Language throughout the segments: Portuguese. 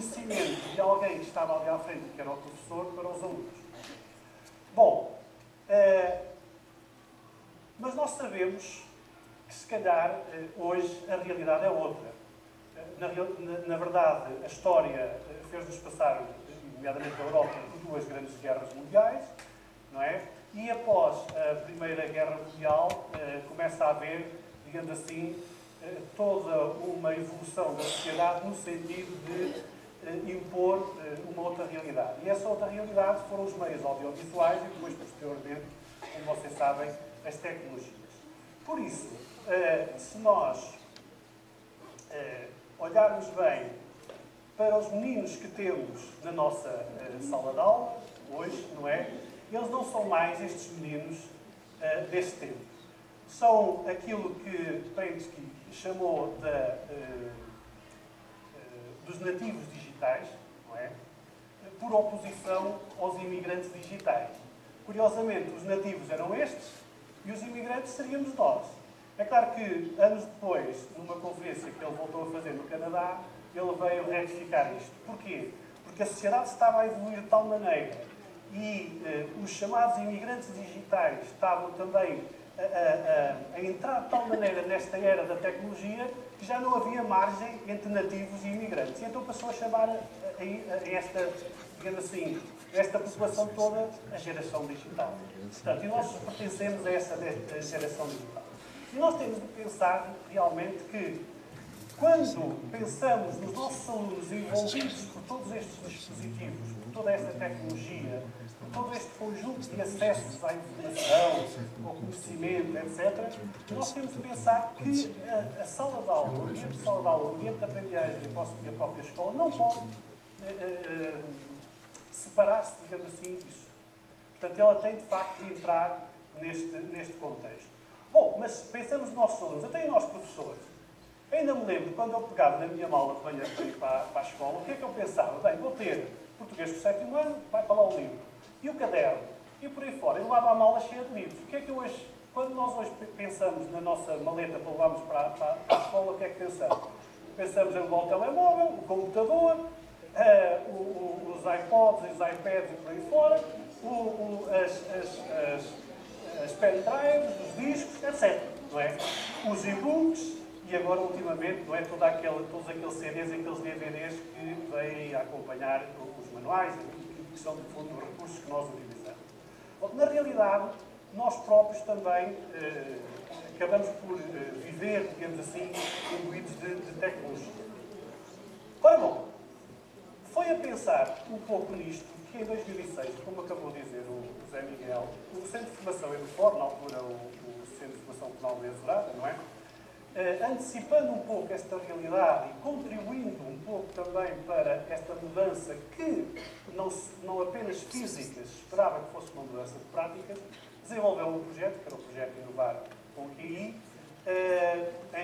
conhecimento de alguém que estava ali à frente, que era o professor, para os alunos. Bom, mas nós sabemos que, se calhar, hoje a realidade é outra. Na verdade, a história fez-nos passar, nomeadamente a Europa, por duas grandes guerras mundiais, não é? E após a Primeira Guerra Mundial, começa a haver, digamos assim, toda uma evolução da sociedade no sentido de impor uma outra realidade. E essa outra realidade foram os meios audiovisuais e depois, posteriormente, como vocês sabem, as tecnologias. Por isso, se nós olharmos bem para os meninos que temos na nossa sala de aula, hoje, não é? Eles não são mais estes meninos deste tempo. São aquilo que Prensky chamou dos nativos digitais, não é? Por oposição aos imigrantes digitais. Curiosamente, os nativos eram estes e os imigrantes seríamos nós. É claro que, anos depois, numa conferência que ele voltou a fazer no Canadá, ele veio retificar isto. Porquê? Porque a sociedade estava a evoluir de tal maneira e os chamados imigrantes digitais estavam também a entrar de tal maneira nesta era da tecnologia que já não havia margem entre nativos e imigrantes. E então passou a chamar a esta, digamos assim, esta população toda a geração digital. Portanto, e nós pertencemos a essa geração digital. E nós temos de pensar realmente que, quando pensamos nos nossos alunos envolvidos por todos estes dispositivos, por toda esta tecnologia, por todo este conjunto de acessos à informação, ao conhecimento, etc., nós temos de pensar que a sala de aula, o ambiente de sala de aula, o ambiente de aprendizagem e a própria escola não pode separar-se, digamos assim, disso. Portanto, ela tem, de facto, de entrar neste contexto. Bom, mas pensamos nos nossos alunos, até em nós professores. Ainda me lembro, quando eu pegava na minha mala de manhã para ir para a escola, o que é que eu pensava? Bem, vou ter português do 7º ano, vai para lá o livro. E o caderno. E por aí fora. Eu levava a mala cheia de livros. O que é que hoje, quando nós hoje pensamos na nossa maleta para levarmos para a escola, o que é que pensamos? Pensamos em levar o telemóvel, o computador, os iPods e os iPads e por aí fora, as pendrives, os discos, etc. Não é? Os e-books e agora, ultimamente, não é? Todos aqueles CDs e aqueles DVDs que vêm a acompanhar os manuais e que são, de fundo, os recursos que nós utilizamos. Bom, na realidade, nós próprios também acabamos por viver, digamos assim, imbuídos de tecnologia. Ora bom, foi a pensar um pouco nisto que em 2006, como acabou de dizer o José Miguel, o Centro de Formação Edufor, na altura o Centro de Formação Penal de Azorada, não é? Antecipando um pouco esta realidade e contribuindo um pouco também para esta mudança que não apenas física se esperava que fosse uma mudança de práticas, desenvolveu um projeto, que era o projeto Inovar com o QI,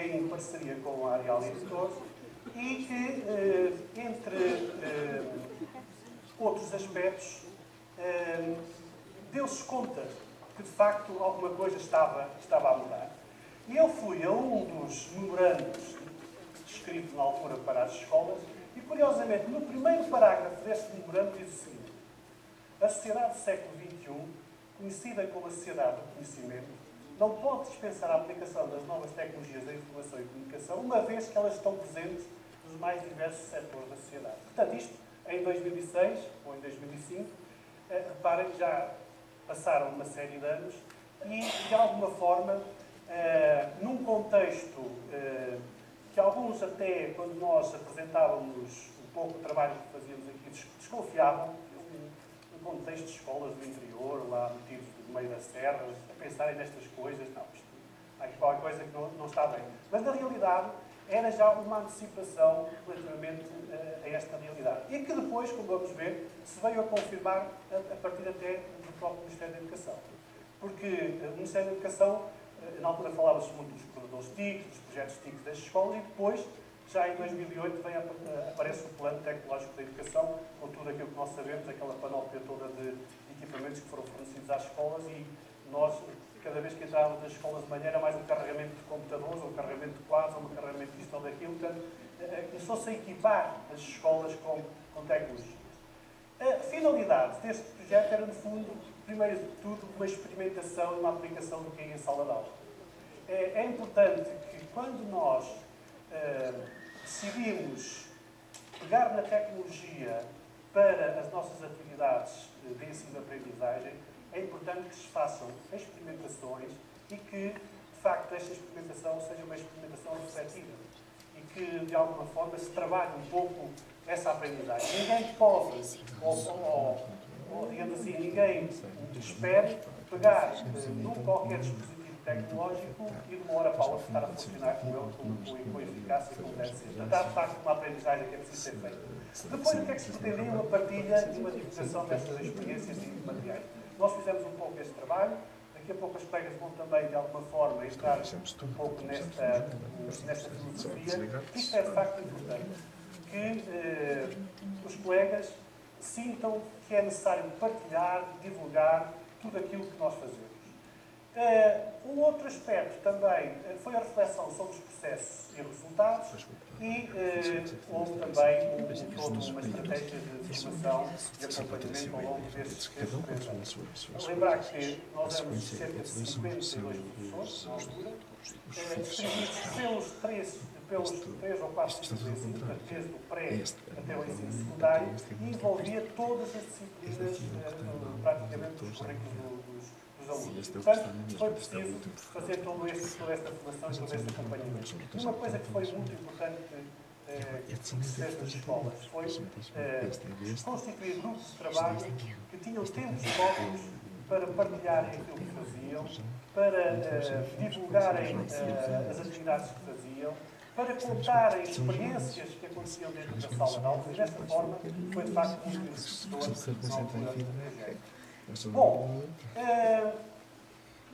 em parceria com a Arial Editores, e que, entre outros aspectos, deu-se conta que, de facto, alguma coisa estava a mudar. E eu fui a um dos memorandos escritos na altura para as escolas e, curiosamente, no primeiro parágrafo desse memorando diz o seguinte: a sociedade do século XXI, conhecida como a sociedade do conhecimento, não pode dispensar a aplicação das novas tecnologias da informação e comunicação, uma vez que elas estão presentes nos mais diversos setores da sociedade. Portanto, isto em 2006 ou em 2005, reparem que já passaram uma série de anos e, de alguma forma, num contexto que alguns até, quando nós apresentávamos um pouco o trabalho que fazíamos aqui, desconfiavam, um contexto de escolas do interior, lá metidos no meio das serras, a pensarem nestas coisas, não, isto, há aqui qualquer coisa que não está bem. Mas, na realidade, era já uma antecipação relativamente a esta realidade. E que depois, como vamos ver, se veio a confirmar a partir até do próprio Ministério da Educação. Porque o Ministério da Educação, na altura falava-se muito dos corredores TIC, dos projetos TIC das escolas, e depois, já em 2008, aparece o Plano Tecnológico da Educação, com tudo aquilo que nós sabemos, aquela panóplia toda de equipamentos que foram fornecidos às escolas, e nós, cada vez que entrávamos nas escolas de manhã, era mais um carregamento de computadores, ou um carregamento de quadros, ou um carregamento disto ou daquilo. Portanto, começou-se a equipar as escolas com tecnologias. A finalidade deste projeto era, no fundo, primeiro de tudo, uma experimentação e uma aplicação do que é em sala de aula. É importante que, quando nós decidimos pegar na tecnologia para as nossas atividades de ensino-aprendizagem, é importante que se façam experimentações e que, de facto, esta experimentação seja uma experimentação refletiva e que, de alguma forma, se trabalhe um pouco essa aprendizagem. Ninguém pode, ou digamos assim, ninguém espere pegar num qualquer dispositivo tecnológico e de uma hora para a outra estar a funcionar com ele com eficácia como deve ser. Portanto, há de facto uma aprendizagem que é preciso ser feita. Depois, o que é que se pretendia? Uma partilha e uma divulgação dessas experiências e materiais. Nós fizemos um pouco este trabalho. Daqui a pouco as colegas vão também, de alguma forma, entrar um pouco nesta filosofia. Isto é, de facto, importante. Que os colegas sintam que é necessário partilhar, divulgar tudo aquilo que nós fazemos. Um outro aspecto também foi a reflexão sobre os processos e resultados e houve também toda uma estratégia de formação e acompanhamento ao longo destes 3 anos. Lembrar que nós éramos cerca de 52 professores na altura, distribuídos pelos 3 ou 4 ciclos de ensino, desde o pré até o ensino secundário, e envolvia todas as disciplinas praticamente dos currículos dos alunos. Portanto, foi preciso fazer toda esta formação e todo este acompanhamento. E uma coisa que foi muito importante que se fez nas escolas foi constituir grupos de trabalho que tinham tempos próprios para partilharem aquilo que faziam, para divulgarem as atividades que faziam, para contarem experiências que aconteciam dentro da sala de aula, e desta forma foi de facto muito enriquecedor na altura do projeto. Bom,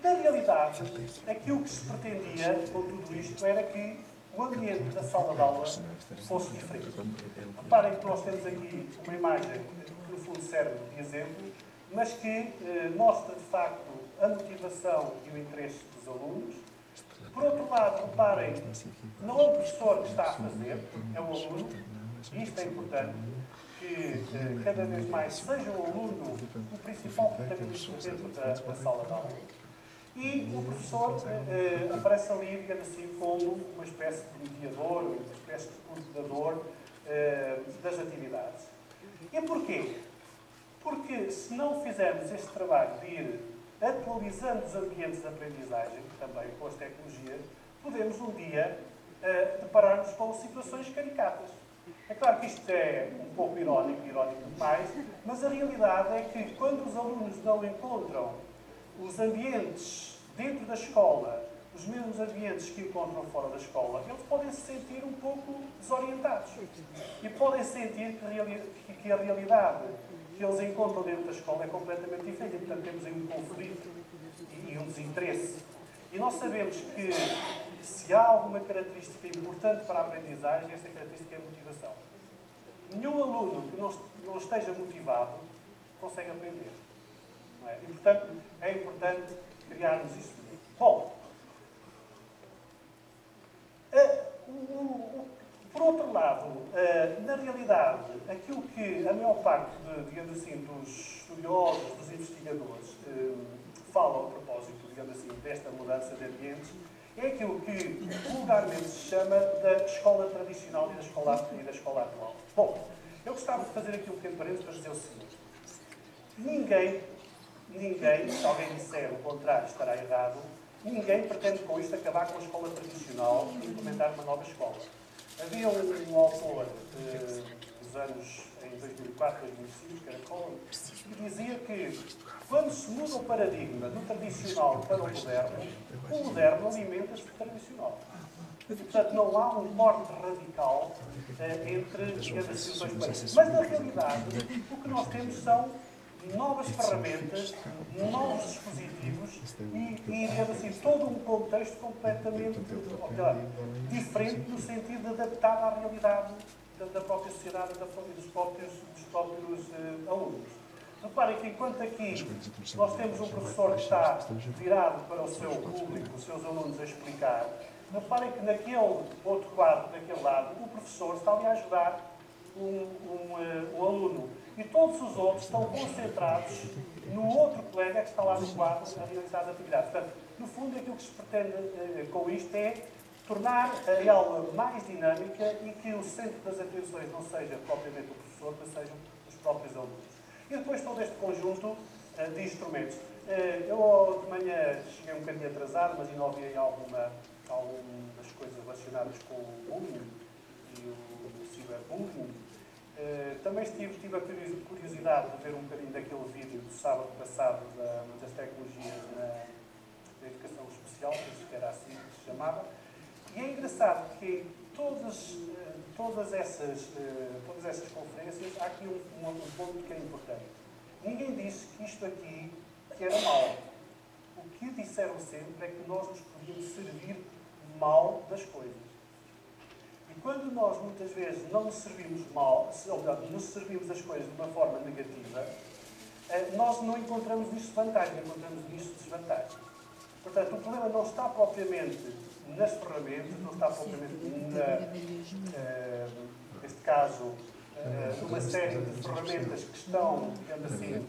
na realidade, aquilo que se pretendia com tudo isto era que o ambiente da sala de aula fosse diferente. Reparem que nós temos aqui uma imagem que, no fundo, serve de exemplo, mas que mostra, de facto, a motivação e o interesse dos alunos. Por outro lado, reparem, não é o professor que está a fazer, é o aluno, e isto é importante, que cada vez mais seja o aluno o principal protagonista dentro da sala de aula. E o professor aparece ali, digamos assim, como uma espécie de mediador, uma espécie de coordenador das atividades. E porquê? Porque se não fizermos este trabalho de ir atualizando os ambientes de aprendizagem, também com as tecnologias, podemos um dia deparar-nos com situações caricatas. É claro que isto é um pouco irónico demais, mas a realidade é que quando os alunos não encontram os ambientes dentro da escola, os mesmos ambientes que encontram fora da escola, eles podem se sentir um pouco desorientados. E podem sentir que a realidade que eles encontram dentro da escola é completamente diferente. E, portanto, temos aí um conflito e um desinteresse. E nós sabemos que se há alguma característica importante para a aprendizagem, essa característica é a motivação. Nenhum aluno que não esteja motivado consegue aprender. Não é? E, portanto, é importante criarmos isso. Bom, por outro lado, na realidade, aquilo que a maior parte, digamos assim, dos estudiosos, dos investigadores, falam a propósito, digamos assim, desta mudança de ambientes, é aquilo que vulgarmente se chama da escola tradicional e da escola atual. Bom, eu gostava de fazer aqui um pequeno parênteses para dizer o seguinte. Ninguém, se alguém disser o contrário, estará errado, ninguém pretende com isto acabar com a escola tradicional e implementar uma nova escola. Havia um autor dos anos em 2004, 2005, que era Collins, que dizia que quando se muda o paradigma do tradicional para o moderno alimenta-se do tradicional. Portanto, não há um corte radical entre as dois paradigmas. Mas, na realidade, o que nós temos são novas ferramentas, novos dispositivos e digamos assim, todo um contexto completamente diferente no sentido de adaptar à realidade da própria sociedade e dos próprios alunos. Reparem que enquanto aqui nós temos um professor que está virado para o seu público, os seus alunos, a explicar, Reparem que naquele outro quadro, daquele lado, o professor está ali a ajudar um aluno. E todos os outros estão concentrados no outro colega que está lá no quadro a realizar as atividades. Portanto, no fundo, aquilo que se pretende com isto é tornar a aula mais dinâmica e que o centro das atenções não seja propriamente o professor, mas sejam os próprios alunos. E depois todo este conjunto de instrumentos. Eu de manhã cheguei um bocadinho atrasado, mas ainda ouvi algumas coisas relacionadas com o bullying e o ciberbullying. Também tive a curiosidade de ver um bocadinho daquele vídeo do sábado passado das tecnologias na educação especial, que era assim que se chamava. E é engraçado que todas essas conferências, há aqui um ponto que é importante. Ninguém disse que isto aqui era mau. O que disseram sempre é que nós nos podíamos servir mal das coisas. E quando nós, muitas vezes, não nos servimos mal, ou melhor, nos servimos as coisas de uma forma negativa, nós não encontramos nisto vantagem, encontramos nisto desvantagem. Portanto, o problema não está propriamente nas ferramentas, não está propriamente neste caso, numa série de ferramentas que estão, digamos assim,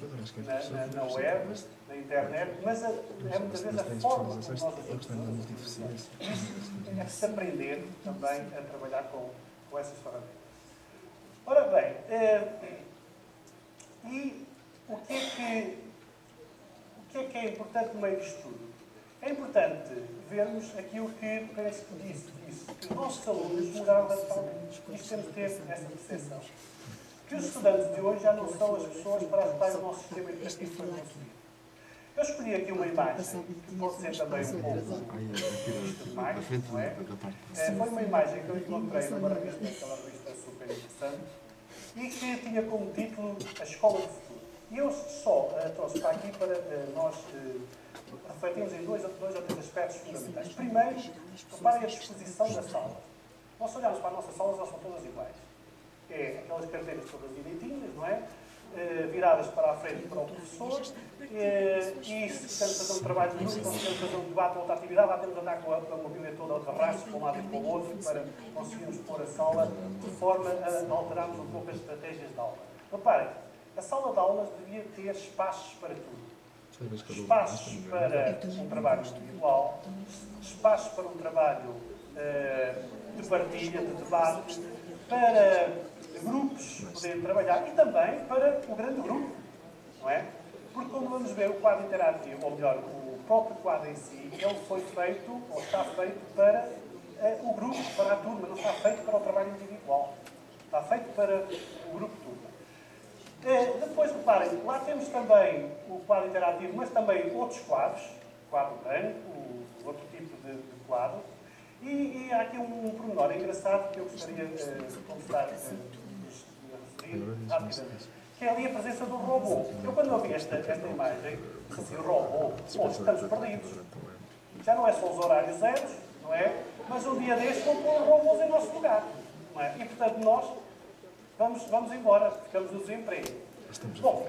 na web, na internet, mas é muitas vezes a forma como nós as usamos. Isso é se aprender também a trabalhar com essas ferramentas. Ora bem, e o que é importante no meio disto tudo? É importante vermos aquilo que parece que disse que os nossos alunos mudaram radicalmente. Isto temos de ter essa percepção. Que os estudantes de hoje já não são as pessoas para as quais o nosso sistema educativo foi concebido. Eu escolhi aqui uma imagem que pode ser também um pouco demais, não é? Foi uma imagem que eu encontrei numa revista, aquela revista super interessante, e que tinha como título A Escola do Futuro. E eu só trouxe para aqui para nós refletirmos em dois ou três aspectos fundamentais. Primeiro, reparem a disposição da sala. Nós olhamos para a nossa sala, elas são todas iguais. É aquelas carteiras todas direitinhas, não é? Viradas para a frente para o professor, e se queremos fazer um trabalho de grupo, se queremos fazer um debate ou outra atividade, lá temos de andar com a mobília toda de arrasto para um lado e para o outro, para conseguirmos pôr a sala de forma a alterarmos um pouco as estratégias de aula. Reparem, a sala de aulas devia ter espaços para tudo. Espaços para um trabalho individual, espaços para um trabalho de partilha, de debate, para grupos poderem trabalhar e também para o grande grupo, não é? Porque como vamos ver, o quadro interativo, ou melhor, o próprio quadro em si, ele foi feito, ou está feito para o grupo, para a turma, não está feito para o trabalho individual. Está feito para o grupo turma. Depois, reparem, lá temos também o quadro interativo, mas também outros quadros, quadro branco, outro tipo de quadro. E há aqui um pormenor engraçado que eu gostaria de começar a referir rapidamente, que é ali a presença do robô. Eu, quando eu vi esta imagem, disse assim, robô, estamos perdidos. Já não é só os horários zeros, não é? Mas um dia deste vão pôr robôs em nosso lugar, não é? E, portanto, nós vamos embora, ficamos no desemprego. Bom,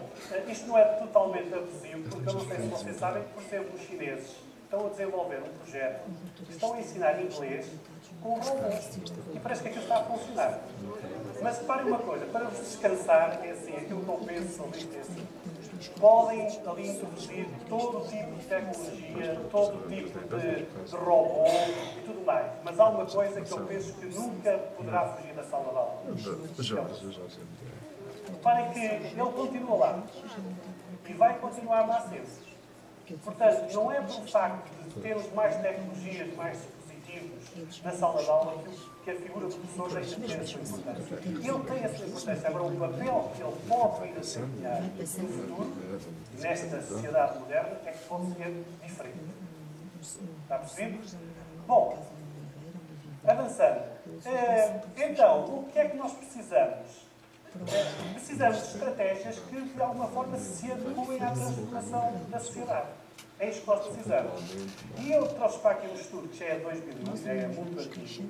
isto não é totalmente abusivo, porque eu não sei se vocês sabem que, por exemplo, os chineses estão a desenvolver um projeto que estão a ensinar inglês com robôs. E parece que aquilo está a funcionar. Mas reparem uma coisa, para vos descansar, é assim, aquilo que eu penso sobre isto é assim. Podem ali introduzir todo o tipo de tecnologia, todo o tipo de robô e tudo mais. Mas há uma coisa que eu penso que nunca poderá fugir da sala de aula. Reparem que ele continua lá. E vai continuar lá sempre. Portanto, não é pelo facto de termos mais tecnologias, mais dispositivos na sala de aula que a figura do professor deixa de ter a sua importância. Ele tem a sua importância. Agora, o papel que ele pode vir a desempenhar no futuro, nesta sociedade moderna, é que pode ser diferente. Está percebido? Bom, avançando. Então, o que é que nós precisamos? Precisamos de estratégias que, de alguma forma, se adequem à transformação da sociedade. É isto que nós precisamos. E eu trouxe para aqui um estudo que já é de 2001, já é muito antigo,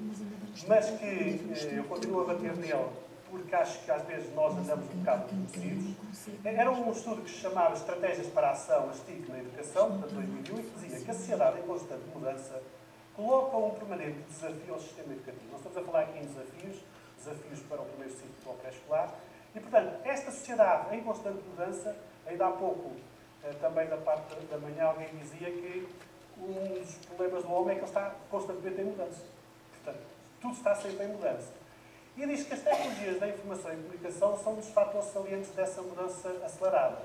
mas que eu continuo a bater nele, porque acho que às vezes nós andamos um bocado conhecidos. Era um estudo que se chamava Estratégias para a Ação, a STIC na Educação, de 2001, e que dizia que a sociedade em constante mudança coloca um permanente desafio ao sistema educativo. Nós estamos a falar aqui em desafios para o primeiro ciclo do pré-escolar, e, portanto, esta sociedade em constante mudança, ainda há pouco, também da parte da manhã, alguém dizia que um dos problemas do homem é que ele está constantemente em mudança. Portanto, tudo está sempre em mudança. E diz que as tecnologias da informação e comunicação são um dos fatores salientes dessa mudança acelerada.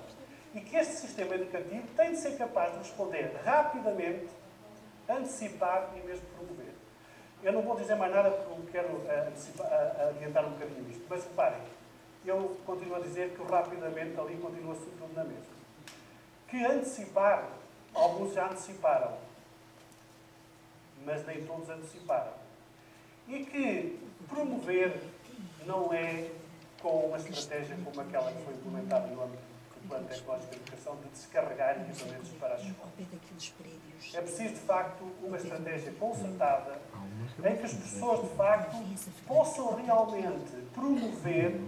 E que este sistema educativo tem de ser capaz de responder rapidamente, antecipar e mesmo promover. Eu não vou dizer mais nada porque eu quero adiantar um bocadinho isto, mas reparem, eu continuo a dizer que rapidamente ali continua-se tudo na mesma. Que antecipar, alguns já anteciparam, mas nem todos anteciparam. E que promover não é com uma estratégia como aquela que foi implementada no âmbito do Plano Tecnológico de Educação de descarregar equipamentos para as escolas. É preciso, de facto, uma estratégia concertada em que as pessoas, de facto, possam realmente promover,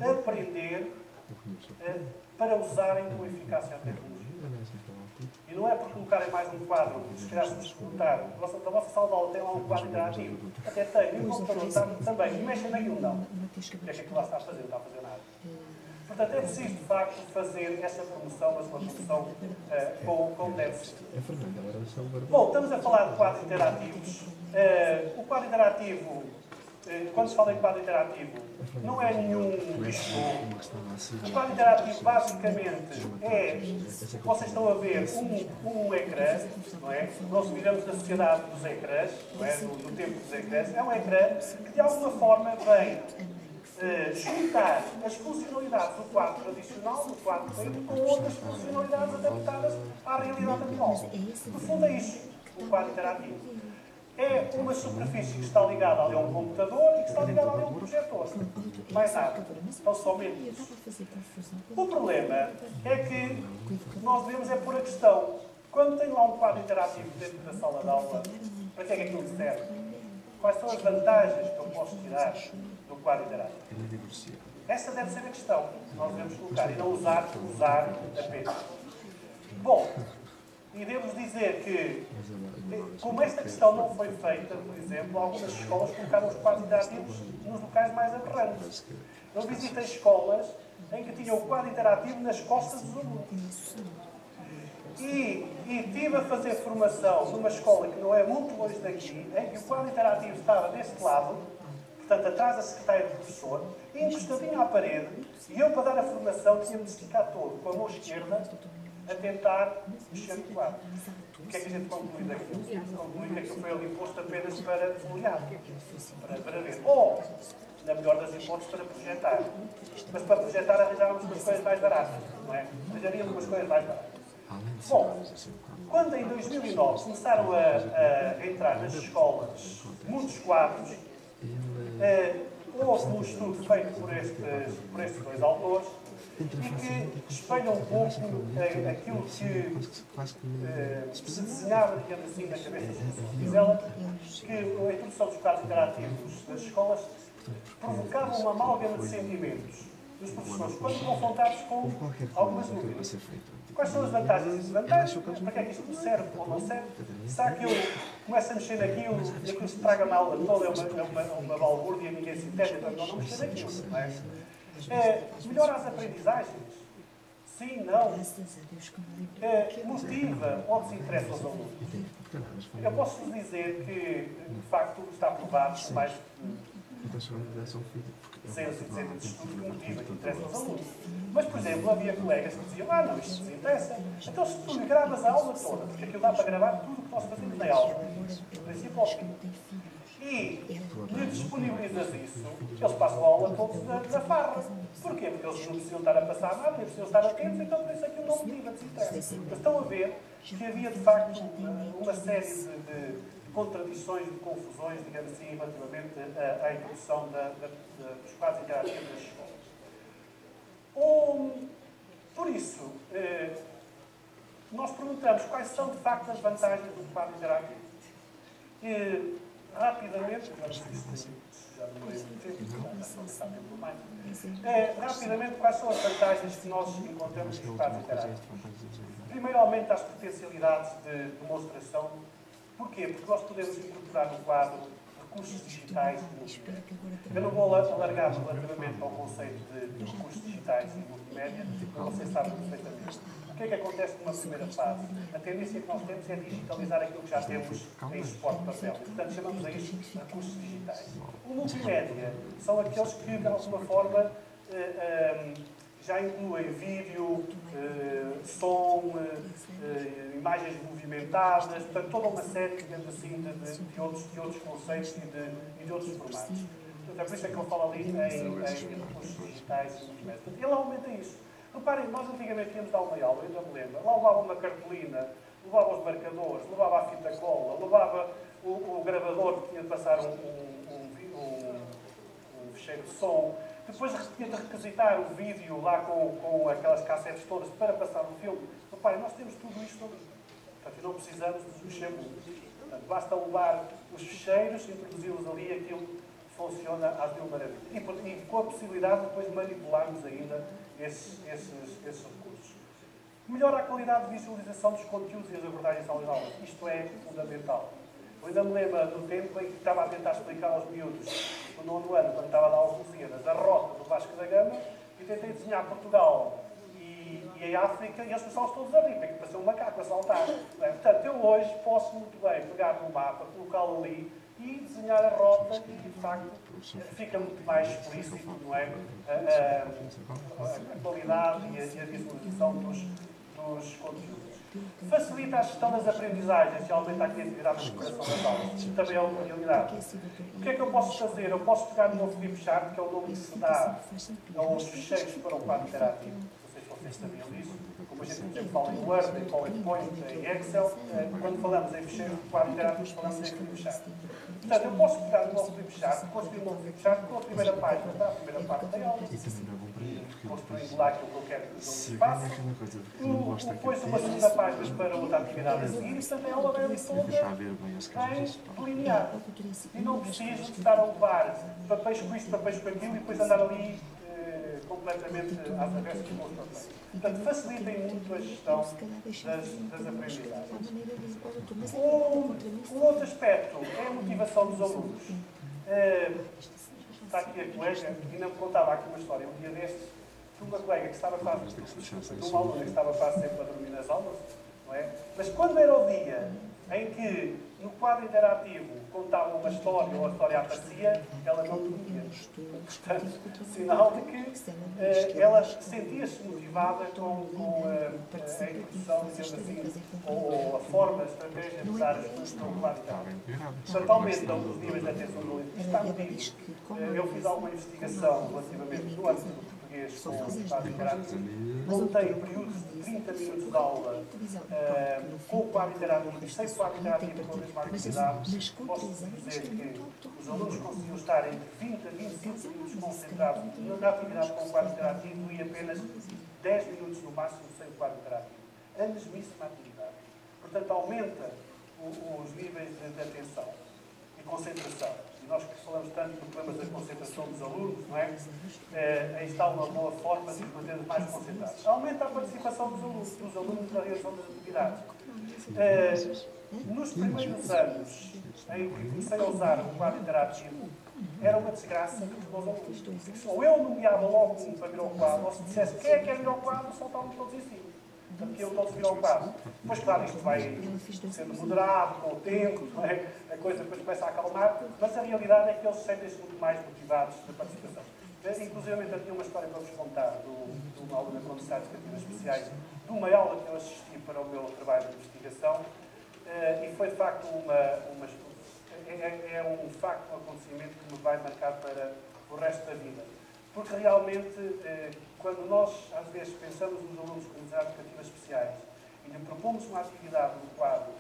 aprender para usarem com eficácia a tecnologia. E não é por colocarem mais um quadro, se calhar se nos perguntar, da vossa sala de aula tem lá um quadro interativo? Até tem, e o computador também, e mexem naquilo, não. O que é que aquilo lá está a fazer? Não está a fazer nada. Portanto, é preciso, de facto, fazer essa promoção, mas uma promoção como deve ser. Bom, estamos a falar de quadros interativos. O quadro interativo, quando se fala em quadro interativo, não é nenhum bicho novo. O quadro interativo, basicamente, é, vocês estão a ver um ecrã, não é? Nós vivemos na sociedade dos ecrãs, não é? No tempo dos ecrãs. É um ecrã que, de alguma forma, vem juntar as funcionalidades do quadro tradicional, do quadro preto, com outras funcionalidades adaptadas à realidade atual. No fundo é isso, o quadro interativo. É uma superfície que está ligada ali a um computador e que está ligada ali a um projetor. Mais nada. Então, somente isso. O problema é que nós devemos pôr a questão. Quando tenho lá um quadro interativo dentro da sala de aula, para que é que aquilo serve? Quais são as vantagens que eu posso tirar do quadro interativo? Essa deve ser a questão que nós devemos colocar e não usar apenas. Bom, e devo dizer que, como esta questão não foi feita, por exemplo, algumas escolas colocaram os quadros interativos nos locais mais aberrantes. Eu visitei escolas em que tinham o quadro interativo nas costas dos alunos. E estive a fazer formação numa escola que não é muito longe daqui, em que o quadro interativo estava deste lado, portanto, atrás da secretária do professor, e encostadinho à parede, e eu, para dar a formação, tinha-me de esticar todo, com a mão esquerda, a tentar mexer no quadro. O que é que a gente conclui daquilo? Conclui que aquilo foi ali posto apenas para folhear, para ver. Ou, na melhor das hipóteses, para projetar. Mas para projetar arranjávamos umas coisas mais baratas, não é? Arranjaríamos umas coisas mais baratas. Bom, quando em 2009 começaram a entrar nas escolas muitos quadros, houve um estudo feito por estes dois autores e que espelha um pouco aquilo que se desenhava, digamos assim, na cabeça das pessoas. Diz ela que a introdução dos quadros interativos nas escolas provocava uma amálgama de sentimentos dos professores quando confrontados com algumas dúvidas. Quais são as vantagens e desvantagens? Para que é que isto serve ou não serve? Será que eu começo a mexer naquilo e aquilo estraga-me a aula toda, é uma balbúrdia e ninguém se entende, então não mexer naquilo, não é? Melhora as aprendizagens? Sim, não. Motiva ou desinteressa os alunos? Eu posso dizer que, de facto, está provado que mais centros de estudo que motiva, que interessa aos alunos. Mas, por exemplo, havia colegas que diziam, não, isto desinteressa. Então, se tu gravas a aula toda, porque aquilo dá para gravar tudo o que nós fazemos na aula, do princípio ao fim, e lhe disponibilizas isso, eles passam a aula todos na farra. Porquê? Porque eles não precisam estar a passar nada, nem precisam estar atentos, então por isso aquilo não motiva, desinteressa. Mas estão a ver que havia, de facto, uma série de contradições, de confusões, digamos assim, relativamente à introdução dos quadros interativos nas escolas. Por isso, nós perguntamos quais são, de facto, as vantagens do quadro interativo. Rapidamente, já demorei muito tempo, rapidamente, quais são as vantagens que nós encontramos nos quadros interativos? Primeiro, aumenta as potencialidades de demonstração Porquê? Porque nós podemos incorporar no quadro recursos digitais e multimédia. Eu não vou alargar relativamente ao conceito de recursos digitais e multimédia, porque vocês sabem perfeitamente. O que é que acontece numa primeira fase? A tendência que nós temos é digitalizar aquilo que já temos em suporte de papel. E, portanto, chamamos a isto recursos digitais. O multimédia são aqueles que, de alguma forma, já incluem vídeo, som, imagens movimentadas, portanto, toda uma série, digamos assim, de outros conceitos e de outros formatos. Portanto, é por isso é que eu falo ali em recursos digitais e multimédia. Portanto, ele aumenta isso. Reparem, nós antigamente íamos dar uma aula, eu ainda me lembro, lá levava uma cartolina, levava os marcadores, levava a fita cola, levava o gravador que tinha de passar um fecheiro de som, depois tinha de requisitar o vídeo lá com aquelas cassetes todas para passar o filme. Reparem, nós temos tudo isto ali. Portanto, não precisamos de nos mexer muito. Portanto, basta levar os ficheiros, introduzi-los ali e aquilo funciona às mil maravilhas. E com a possibilidade depois de manipularmos ainda esses recursos. Melhora a qualidade de visualização dos conteúdos e as abordagens às aulas. Isto é fundamental. Eu ainda me lembro do tempo em que estava a tentar explicar aos miúdos, no nono ano, quando estava a dar aos Lusíadas, a rota do Vasco da Gama, e tentei desenhar Portugal e a África, e as pessoas todos a rir, porque parecia um macaco a saltar. Portanto, eu hoje posso muito bem pegar no mapa, colocá-lo ali e desenhar a rota e, de facto, fica muito mais explícito, não é? A qualidade e a visualização dos conteúdos. Facilita a gestão das aprendizagens e aumenta a criatividade na preparação das aulas. Isto também é uma realidade. O que é que eu posso fazer? Eu posso pegar no meu flipchart, que é o nome que se dá aos ficheiros para o quadro interativo. Não sei se vocês sabiam disso. Como a gente sempre fala em Word, em PowerPoint, em Excel, quando falamos em ficheiros de quadro interativo, falamos em flipchart. Portanto, eu posso pegar no meu flipchart, construir o meu flipchart com a primeira página, a primeira parte da aula. Construindo lá aquilo que eu quero que o aluno faça. Depois uma segunda página para outra atividade a seguir, e portanto a aula vai toda em linear. E não preciso de estar a levar papéis com isto, papéis com aquilo e depois andar ali completamente às avessas com os papéis. Portanto, facilitem muito a gestão das aprendizagens. Um outro aspecto é a motivação dos alunos. Está aqui a colega, ainda me contava aqui uma história, um dia destes, de uma colega que estava quase, de uma aluna que estava quase sempre a dormir nas aulas, não é? Mas quando era o dia em que no quadro interativo contava uma história ou a história aparecia, ela não dormia. Portanto, sinal de que ela sentia-se motivada com a introdução, digamos assim, ou a forma, a estratégia de usar as coisas no quadro interativo. Portanto, aumentam os níveis de atenção do aluno. Está medido. Eu fiz alguma investigação relativamente no âmbito do português com o quadro interativo. Montei períodos de 30 minutos de aula com o quadro interativo e sem o quadro interativo com a mesma atividade. Posso dizer que os alunos conseguiam estar entre 20 a 25 minutos concentrados na atividade com o quadro interativo e apenas 10 minutos no máximo sem o quadro interativo. A mesmíssima atividade. Portanto, aumenta os níveis de atenção e concentração. E nós que falamos tanto de problemas da concentração dos alunos, não é? Aí está uma boa forma de os mantermos mais concentrados. Aumenta a participação dos alunos na realização das atividades. Nos primeiros anos em que comecei a usar o quadro interativo, era uma desgraça para os alunos. Ou eu nomeava logo um para vir ao quadro, ou se dissesse quem é que quer vir ao quadro, soltavam todos em cima. Portanto, que eu todos vir ao quadro. Depois, claro, isto vai sendo moderado com o tempo, não é? A coisa depois começa a acalmar, mas a realidade é que eles sentem-se muito mais motivados da participação. Inclusive, eu tinha uma história para vos contar de uma aluna com necessidades educativas especiais, de uma aula que eu assisti para o meu trabalho de investigação, e foi de facto um facto, um acontecimento que me vai marcar para o resto da vida. Porque realmente, quando nós às vezes pensamos nos alunos com necessidades educativas especiais e lhe propomos uma atividade no quadro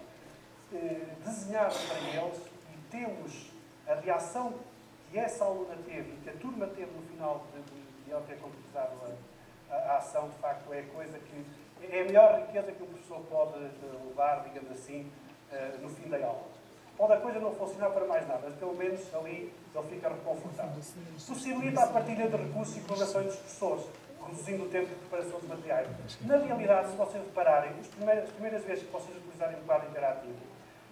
desenhada para eles e temos a reação que essa aluna teve e que a turma teve no final de ela ter concretizado a ação, de facto é coisa que é a melhor riqueza que o professor pode levar, digamos assim, no fim da aula. Pode a coisa não funcionar para mais nada, mas pelo menos ali ele fica reconfortado. Possibilita a partilha de recursos e informações dos professores, reduzindo o tempo de preparação de materiais. Na realidade, se vocês repararem, as primeiras vezes que vocês utilizarem o quadro interativo,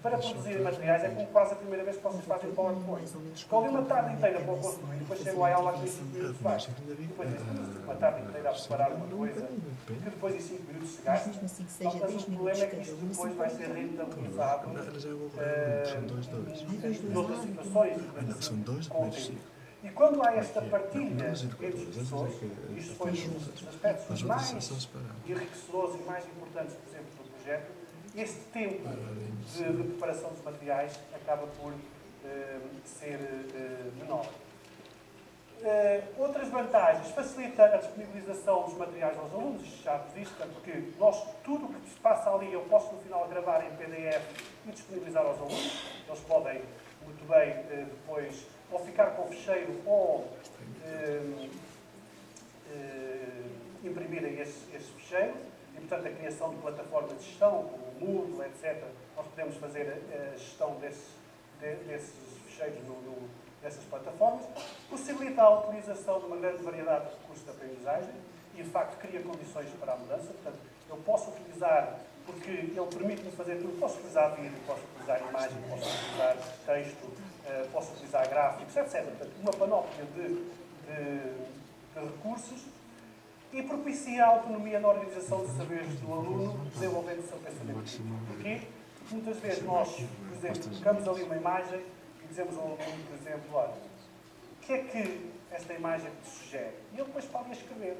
para produzir materiais é como quase a primeira vez que vocês fazem PowerPoint. Estão ali uma tarde inteira para o construir, depois chegam à aula com 5 minutos mais. Depois uma tarde inteira a preparar uma coisa, que depois em 5 minutos se gasta. Mas o problema é que isto depois vai ser rentabilizado noutras situações, com o tempo. E quando há esta partilha entre as pessoas, isto foi um dos aspectos mais enriquecedores e mais importantes, por exemplo, do projeto, este tempo de preparação dos materiais acaba por ser menor. Outras vantagens, facilita a disponibilização dos materiais aos alunos, já vos disse, porque tudo o que se passa ali eu posso no final gravar em PDF e disponibilizar aos alunos. Eles podem muito bem depois ou ficar com o fecheiro ou imprimirem esse fecheiro. E, portanto, a criação de plataformas de gestão, como o Moodle, etc., nós podemos fazer a gestão desses fecheiros nessas plataformas. Possibilita a utilização de uma grande variedade de recursos de aprendizagem e, de facto, cria condições para a mudança. Portanto, eu posso utilizar, porque ele permite-me fazer tudo, posso utilizar vídeo, posso utilizar imagem, posso utilizar texto, posso utilizar gráficos, etc. Portanto, uma panóplia de recursos e propicia a autonomia na organização de saberes do aluno, desenvolvendo o seu pensamento crítico. Porquê? Porque muitas vezes nós, por exemplo, colocamos ali uma imagem e dizemos ao aluno, por exemplo, olha, o que é que esta imagem te sugere? E ele depois pode escrever.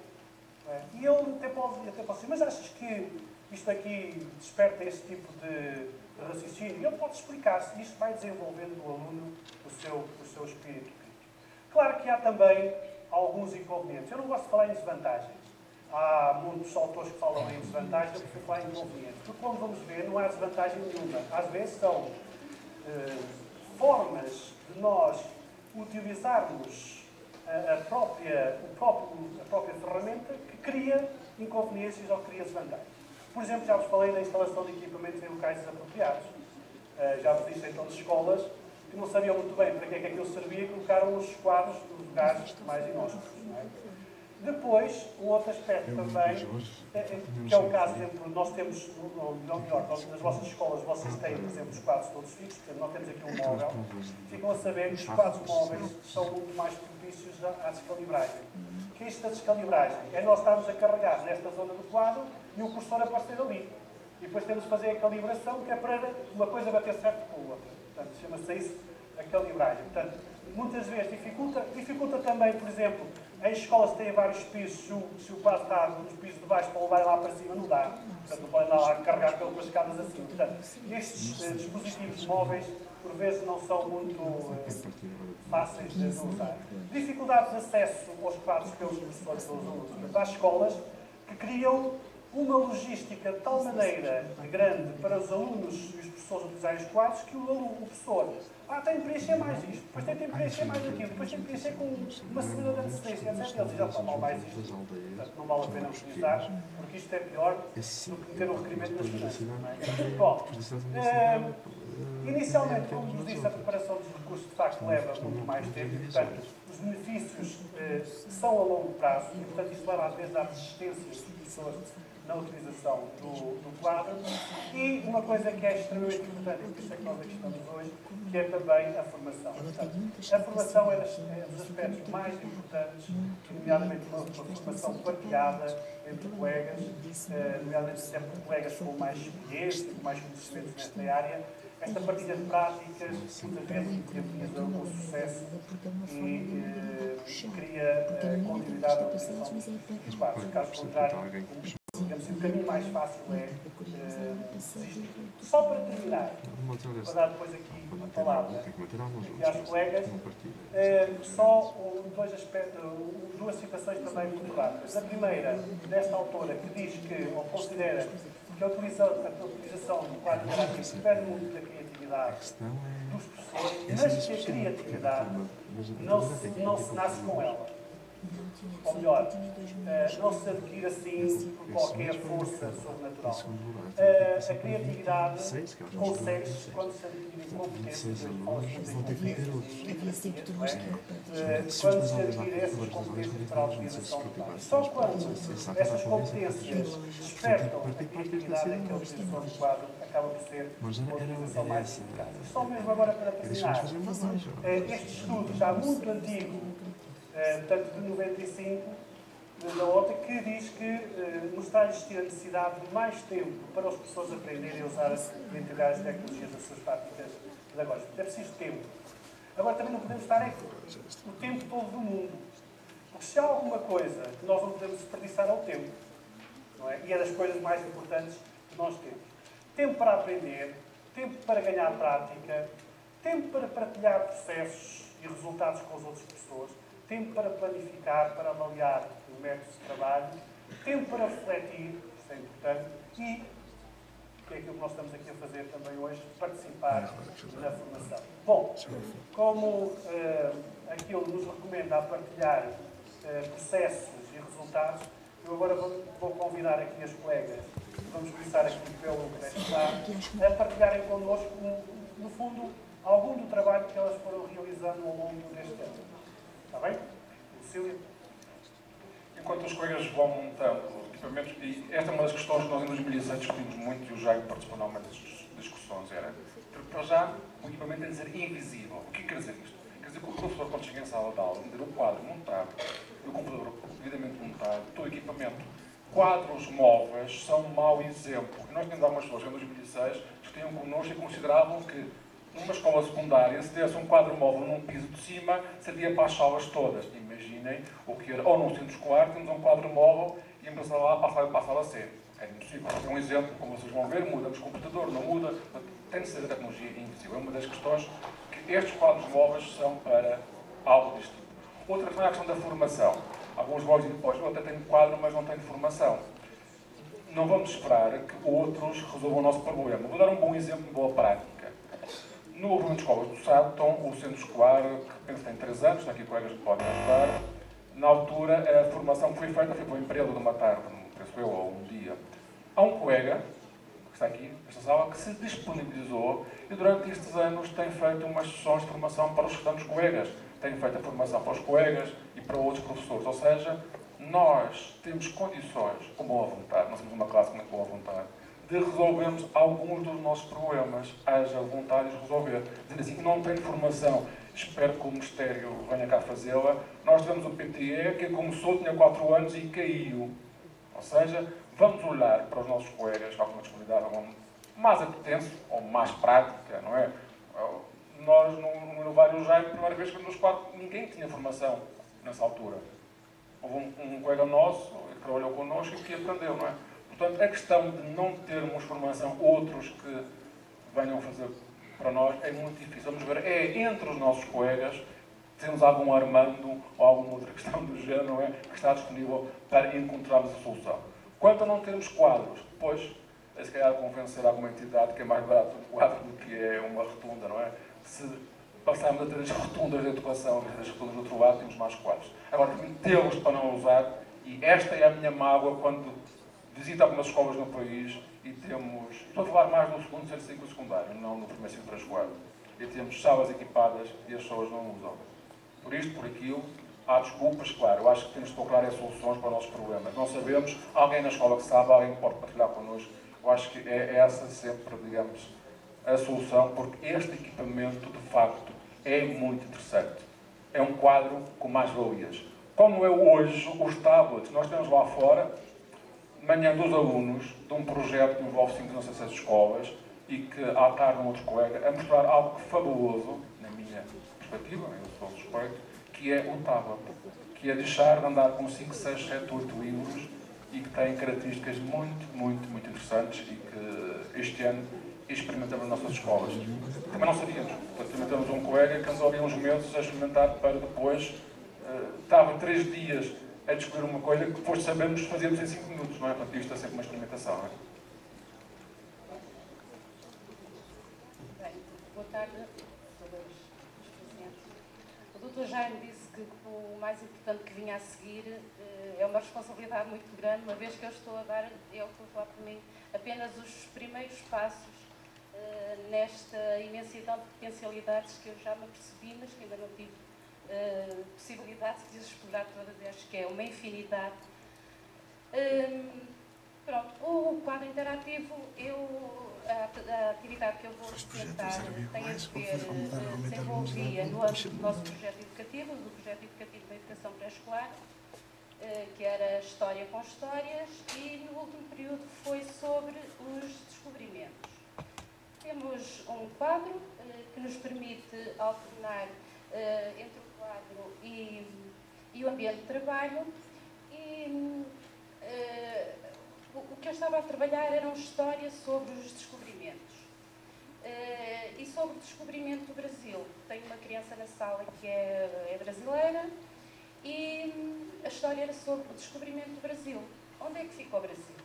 E ele até pode dizer, mas achas que isto aqui desperta este tipo de raciocínio? E ele pode explicar-se. Isto vai desenvolvendo no aluno o seu espírito crítico. Claro que há também alguns inconvenientes. Eu não gosto de falar em desvantagens. Há muitos autores que falam em desvantagens, eu prefiro falar em inconvenientes. Porque, como vamos ver, não há desvantagem nenhuma. Às vezes são formas de nós utilizarmos a própria ferramenta que cria inconveniências ou cria desvantagens. Por exemplo, já vos falei da instalação de equipamentos em locais desapropriados. Já vos disse então de escolas que não sabiam muito bem para que é que aquilo servia e colocaram os quadros nos lugares mais inóspitos. Depois, um outro aspecto também, que é o caso, por exemplo, nós temos, nas vossas escolas, vocês têm, por exemplo, os quadros todos fixos, portanto, nós temos aqui um móvel, ficam a saber que os quadros móveis são muito mais propícios à descalibragem. O que é isto da descalibragem? É nós estarmos a carregar nesta zona do quadro e o cursor aparecer ali. E depois temos de fazer a calibração, que é para uma coisa bater certo com a outra. Portanto, chama-se isso a calibragem. Portanto, muitas vezes dificulta também, por exemplo, em escolas que têm vários pisos, se o quadro está nos pisos de baixo para levar lá para cima, não dá. Portanto, não podem lá carregar pelas escadas assim. Portanto, estes dispositivos móveis, por vezes, não são muito fáceis de usar. Dificuldade de acesso aos quadros pelos professores dos alunos. Portanto, há escolas que criam uma logística de tal maneira grande para os alunos e os professores utilizarem os quadros que o professor tem de preencher mais isto, depois tem de preencher mais aquilo, depois tem de preencher com uma semana de antecedência, etc. Eles dizem, mal mais isto, portanto, não vale a pena utilizar, porque isto é pior do que meter um requerimento nas finanças. Bom, inicialmente, como vos disse, a preparação dos recursos de facto leva muito mais tempo e, portanto, os benefícios são a longo prazo e, portanto, isto leva às vezes à desistência dos professores na utilização do quadro. E uma coisa que é extremamente importante, e por isso é que nós aqui estamos hoje, que é também a formação. Portanto, a formação é dos aspectos mais importantes, nomeadamente uma formação partilhada entre colegas, nomeadamente sempre colegas com mais experiência, com mais conhecimentos nesta área. Esta partilha de práticas, muitas vezes, viabiliza o sucesso e cria continuidade da utilização dos quadros. Caso contrário, digamos, o caminho mais fácil é desistir. Só para terminar, vou dar depois aqui a palavra aqui às colegas, só duas citações também muito rápidas. A primeira, desta autora, que diz que, ou considera que a utilização do quadro interativo depende muito da criatividade dos professores, mas que a criatividade não se nasce com ela. Ou melhor, não se adquire assim por qualquer força sobrenatural. A criatividade consegue-se quando se adquire competências, quando se adquire essas competências para a utilização do quadro. Só quando essas competências despertam a criatividade é que a utilização do quadro acaba acaba por ser uma utilização mais eficaz. Só mesmo agora para terminar, este estudo já muito antigo, portanto de 95, da OTA, que diz que nos está a existir a necessidade de mais tempo para os professores aprenderem a usar e integrar as tecnologias nas suas práticas pedagógicas. É preciso tempo. Agora também não podemos estar o tempo todo do mundo. Porque se há alguma coisa que nós não podemos desperdiçar é o tempo. Não é? E é das coisas mais importantes que nós temos. Tempo para aprender, tempo para ganhar prática, tempo para partilhar processos e resultados com os outros professores, tempo para planificar, para avaliar os métodos de trabalho, tempo para refletir, isso é importante, e que é aquilo que nós estamos aqui a fazer também hoje, participar na formação. Bom, como aquilo nos recomenda a partilhar processos e resultados, eu agora vou convidar aqui as colegas, vamos começar aqui pelo que está, a partilharem connosco, no fundo, algum do trabalho que elas foram realizando ao longo deste ano. Está bem? Lucília? Enquanto os colegas vão montando equipamentos, e esta é uma das questões que nós em 2016 discutimos muito, e o Jaime participou em uma das discussões, era, para já, o equipamento tem de ser invisível. O que quer dizer isto? Quer dizer que o professor, quando chega em sala de aula, ter o quadro montado, o computador devidamente montado, todo o equipamento. Quadros móveis são um mau exemplo. E nós temos algumas pessoas que em 2016 discutiam connosco e consideravam que numa escola secundária, se desse um quadro móvel num piso de cima, servia para as salas todas. Imaginem o que era, ou num centro escolar, temos um quadro móvel e em sala A para a sala C. É impossível. É um exemplo, como vocês vão ver, muda-nos o computador, não muda, tem de ser a tecnologia invisível. É uma das questões que estes quadros móveis são para algo deste tipo. Outra questão é a questão da formação. Alguns vão dizer, pois, eu até tenho quadro, mas não tenho formação. Não vamos esperar que outros resolvam o nosso problema. Vou dar um bom exemplo de boa prática. No movimento de escolas do Sátão, o centro escolar, que penso que tem 3 anos, estão aqui colegas que podem ajudar, na altura, a formação que foi feita foi para o emprego de uma tarde, penso eu, ou um dia. Há um colega, que está aqui, nesta sala, que se disponibilizou e durante estes anos tem feito umas sessões de formação para os restantes colegas. Tem feito a formação para os colegas e para outros professores. Ou seja, nós temos condições, com boa vontade, nós somos uma classe com muito boa vontade, de resolvermos alguns dos nossos problemas. Haja vontade de resolver. Dizendo assim, não tenho formação, espero que o Ministério venha cá fazê-la. Nós tivemos o PTE, que começou, tinha 4 anos e caiu. Ou seja, vamos olhar para os nossos colegas com alguma disponibilidade, alguma mais apetência ou mais prática, não é? Nós, no Inovário Jaime, a primeira vez que nos 4, ninguém tinha formação nessa altura. Houve um colega nosso que trabalhou connosco e que aprendeu, não é? Portanto, a questão de não termos formação, outros que venham fazer para nós, é muito difícil. Vamos ver, é entre os nossos colegas, temos algum Armando ou alguma outra questão do género, não é? Que está disponível para encontrarmos a solução. Quanto a não termos quadros, depois, se calhar convencer alguma entidade que é mais barato um quadro do que é uma rotunda, não é? Se passarmos a ter as rotundas da educação e as rotundas do outro lado, temos mais quadros. Agora, tê-los para não usar, e esta é a minha mágoa quando visito algumas escolas no país e temos, estou a falar mais do segundo, terceiro ciclo secundário, não no primeiro ciclo pré-escolar, e temos salas equipadas e as pessoas não usam. Por isto, por aquilo, há desculpas, claro, eu acho que temos de procurar as soluções para os nossos problemas. Não sabemos, alguém na escola que sabe, alguém que pode partilhar connosco, eu acho que é essa sempre, digamos, a solução, porque este equipamento, de facto, é muito interessante. É um quadro com mais valias. Como é hoje os tablets, nós temos lá fora, de manhã dos alunos, de um projeto que envolve 5 ou 6 escolas e que alterna um outro colega, a mostrar algo fabuloso, na minha perspectiva, eu sou suspeito, que é o tablet, que é deixar de andar com 5, 6, 7, 8 livros e que tem características muito interessantes e que este ano experimentamos nas nossas escolas. Também não sabíamos. Experimentamos um colega que andou ali uns meses a experimentar para depois, estava 3 dias a descobrir uma coisa que depois sabemos fazemos em 5 minutos, não é? Portanto, isto é sempre uma experimentação, não é? Bem, boa tarde a todos os presentes. O Dr. Jaime disse que o mais importante que vinha a seguir é uma responsabilidade muito grande, uma vez que eu estou a dar, eu estou a falar por mim, apenas os primeiros passos nesta imensidão de potencialidades que eu já me apercebi, mas que ainda não tive possibilidade de explorar todas, acho que é uma infinidade. Pronto, o quadro interativo, eu a atividade que eu vou apresentar tem a ver, desenvolvia no âmbito do nosso projeto educativo, do projeto educativo da educação pré-escolar, que era História com Histórias, e no último período foi sobre os descobrimentos. Temos um quadro que nos permite alternar entre o quadro e o ambiente de trabalho, e o que eu estava a trabalhar eram histórias sobre os descobrimentos. E sobre o descobrimento do Brasil. Tenho uma criança na sala que é brasileira, e a história era sobre o descobrimento do Brasil. Onde é que fica o Brasil?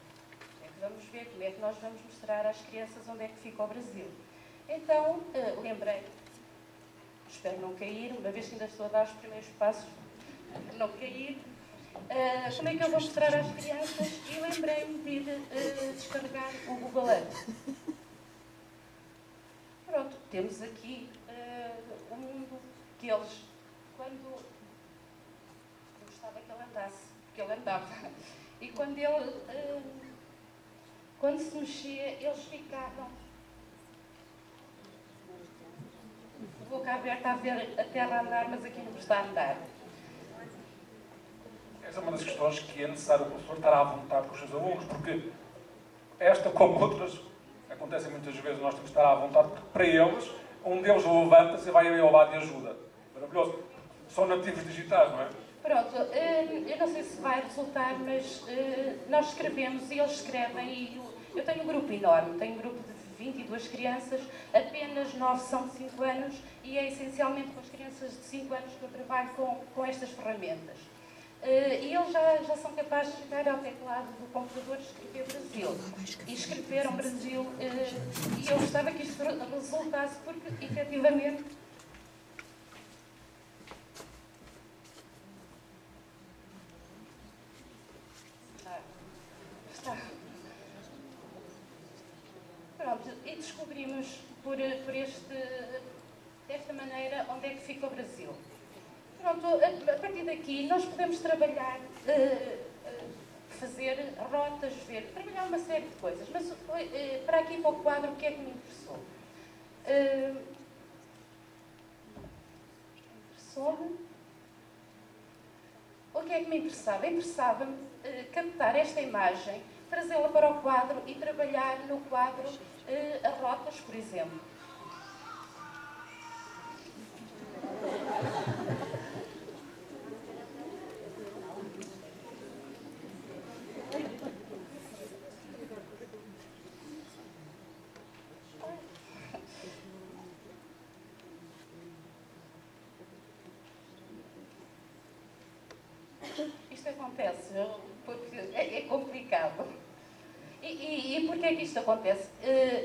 É que vamos ver como é que nós vamos mostrar às crianças onde é que fica o Brasil. Então, lembrei, espero não cair, uma vez que ainda estou a dar os primeiros passos, não cair, como é que eu vou mostrar às crianças, e lembrei-me de ir descarregar o Google Earth. Pronto, temos aqui o mundo que eles, quando eu gostava que ele andasse, porque ele andava, e quando ele, quando se mexia, eles ficavam de boca aberta a ver a terra andar, mas aqui não está a andar. Essa é uma das questões que é necessário o professor estar à vontade com os seus alunos, porque esta, como outras, acontecem muitas vezes, nós temos de estar à vontade, porque para eles, um deles levanta-se e vai ao lado e ajuda. Maravilhoso. São nativos digitais, não é? Pronto, eu não sei se vai resultar, mas nós escrevemos e eles escrevem, e eu tenho um grupo enorme, tenho um grupo de 22 crianças, apenas 9 são de 5 anos, e é essencialmente com as crianças de 5 anos que eu trabalho com estas ferramentas. E eles já são capazes de chegar ao teclado do computador e escrever Brasil. E escreveram Brasil, e eu gostava que isto resultasse, porque efetivamente está. Pronto, e descobrimos desta maneira onde é que fica o Brasil. Pronto, a partir daqui nós podemos trabalhar, fazer rotas, trabalhar uma série de coisas, mas para aqui, para o quadro, o que é que me interessou? Interessou-me? O que é que me interessava? Interessava-me captar esta imagem, trazê-la para o quadro e trabalhar no quadro as rotas, por exemplo. Isto acontece porque é complicado. E porquê é que isto acontece?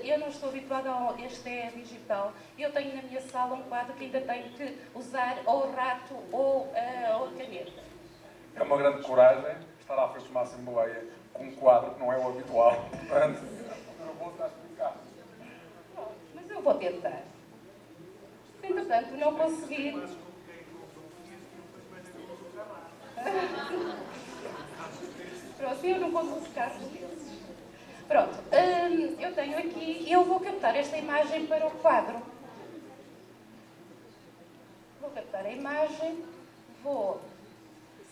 Eu não estou habituada a este é digital. Eu tenho na minha sala um quadro que ainda tenho que usar ou o rato ou a caneta. É uma grande coragem estar à frente de uma assembleia com um quadro que não é o habitual. Portanto, eu vou estar a explicar. Mas eu vou tentar. Se, entretanto, não conseguir... Pronto, eu não consigo casos desses. Pronto, eu tenho aqui e eu vou captar esta imagem para o quadro. Vou captar a imagem, vou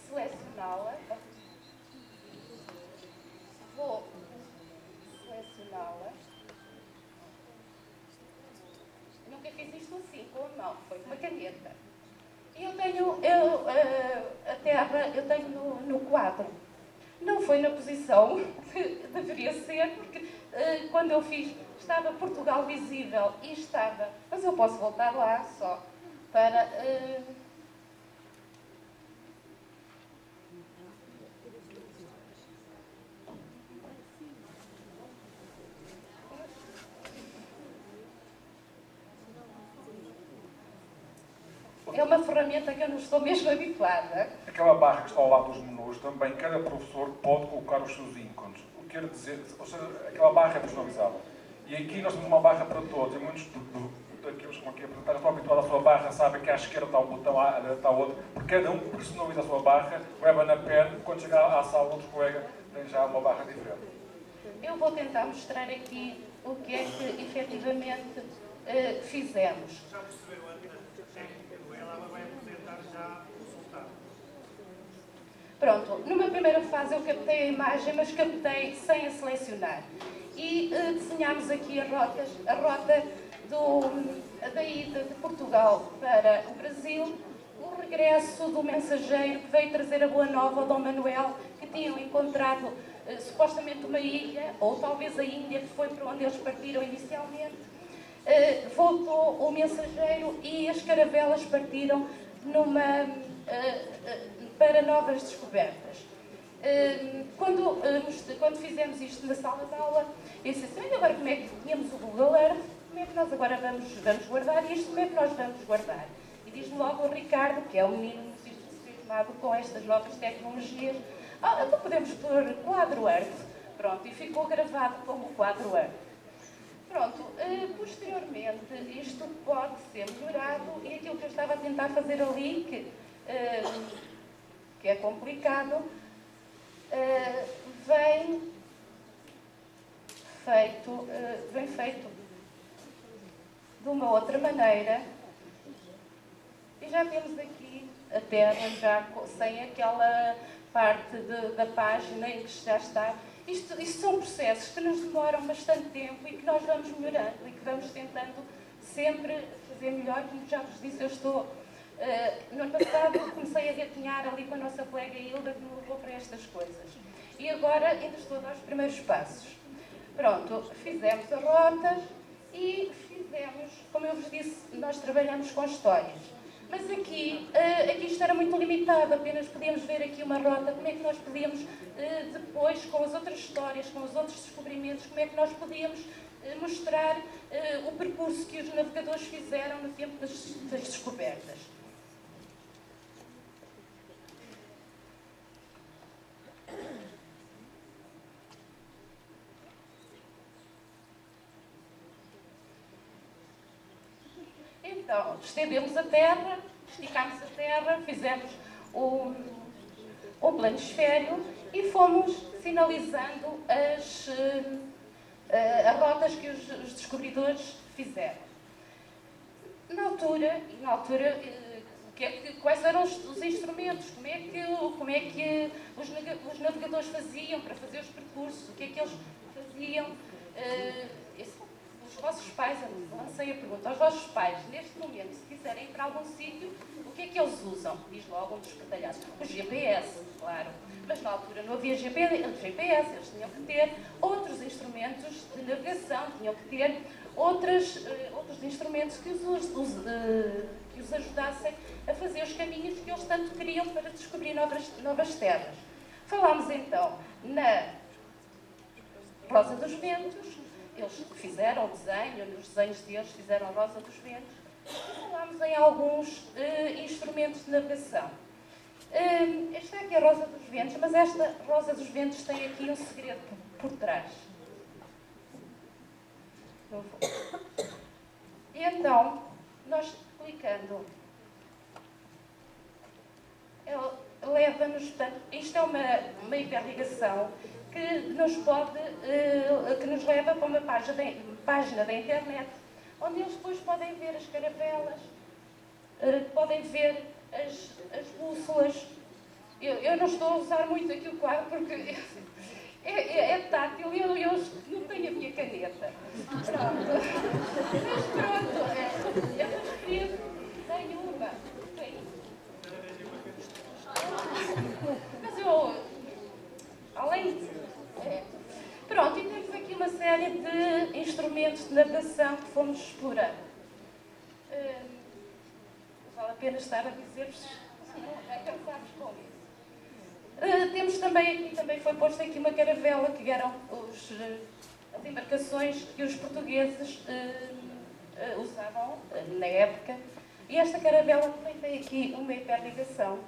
selecioná-la. Nunca fiz isto assim, com a mão, foi com uma caneta. E eu tenho, a terra, eu tenho no quadro. Não foi na posição que deveria ser, porque quando eu fiz, estava Portugal visível e estava... Mas eu posso voltar lá só para... É uma ferramenta que eu não estou mesmo habituada. Aquela barra que está ao lado dos menus, também cada professor pode colocar os seus ícones. O que quer dizer, ou seja, aquela barra é personalizável. E aqui nós temos uma barra para todos. E muitos daqueles que estão aqui a apresentar estão habituados à sua barra, sabem que à esquerda está um botão, à direita está outro, porque cada um personaliza a sua barra, leva na perna, quando chegar à sala, outro colega tem já uma barra diferente. Eu vou tentar mostrar aqui o que é que efetivamente fizemos. Já perceberam, ela vai apresentar já o resultado. Pronto, numa primeira fase eu captei a imagem, mas captei sem a selecionar. E desenhámos aqui a rota da ida de Portugal para o Brasil, o regresso do mensageiro que veio trazer a boa nova ao Dom Manuel, que tinham encontrado supostamente uma ilha, ou talvez a Índia, que foi para onde eles partiram inicialmente. Voltou o mensageiro e as caravelas partiram para novas descobertas. Quando fizemos isto na sala de aula, eu disse assim, agora como é que tínhamos o Google Earth, como é que nós agora vamos guardar isto, como é que nós vamos guardar? E diz-me logo o Ricardo, que é um menino muito entusiasmado com estas novas tecnologias, então podemos pôr quadro Earth. Pronto, e ficou gravado como quadro Earth. Pronto, posteriormente isto pode ser melhorado e aquilo que eu estava a tentar fazer ali, que é complicado, vem feito de uma outra maneira e já temos aqui a Terra já sem aquela parte da página em que já está. Isto são processos que nos demoram bastante tempo e que nós vamos melhorando e que vamos tentando sempre fazer melhor. Como já vos disse, eu estou... no ano passado comecei a gatinhar ali com a nossa colega Hilda, que me levou para estas coisas. E agora ainda estou a dar os primeiros passos. Pronto, fizemos a rota e fizemos, como eu vos disse, nós trabalhamos com histórias. Mas aqui isto era muito limitado, apenas podíamos ver aqui uma rota, como é que nós podíamos, depois, com as outras histórias, com os outros descobrimentos, como é que nós podíamos mostrar o percurso que os navegadores fizeram no tempo das descobertas. Então, estendemos a terra, esticámos a terra, fizemos um planisfério e fomos sinalizando as rotas que os descobridores fizeram. Na altura quais eram os instrumentos, como é que os navegadores faziam para fazer os percursos, o que é que eles faziam. Os vossos pais, lancei a pergunta, aos vossos pais, neste momento, se quiserem ir para algum sítio, o que é que eles usam? Diz logo um dos detalhados. O GPS, claro. Mas na altura não havia GPS, eles tinham que ter outros instrumentos de navegação, tinham que ter outros instrumentos que os ajudassem a fazer os caminhos que eles tanto queriam para descobrir novas terras. Falámos então na Rosa dos Ventos. Eles fizeram o desenho, nos desenhos deles fizeram a Rosa dos Ventos. E falámos em alguns instrumentos de navegação. Esta aqui é a Rosa dos Ventos, mas esta Rosa dos Ventos tem aqui um segredo por trás. E então, nós clicando, leva-nos, isto é uma hiperligação que nos leva para uma página da internet, onde eles depois podem ver as caravelas, podem ver as bússolas. Eu não estou a usar muito aqui o quadro porque é tátil e eu não tenho a minha caneta. Pronto. Mas pronto, eu prefiro, tenho uma. Mas além de... Pronto, e temos aqui uma série de instrumentos de navegação que fomos explorando. Vale a pena estar a dizer-vos, senão já cansámos com isso. Temos também aqui, foi posta aqui uma caravela, que eram as embarcações que os portugueses usavam na época. E esta caravela também tem aqui uma hiperligação.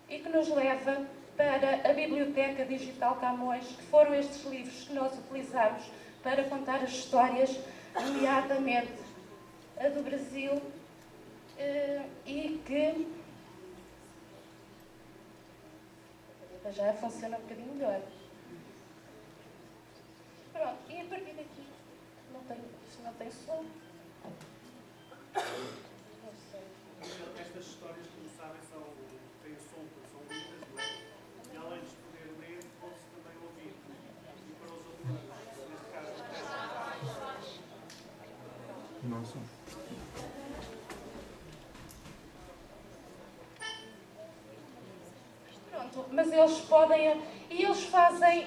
E que nos leva para a Biblioteca Digital Camões, que foram estes livros que nós utilizamos para contar as histórias, nomeadamente a do Brasil, e que já funciona um bocadinho melhor. tem som. Estas histórias, como sabem, têm som, são lidas, não é? E além de poder ler, pode-se também ouvir. E para os outros, neste caso, Nossa. Pronto, mas eles podem, e eles fazem,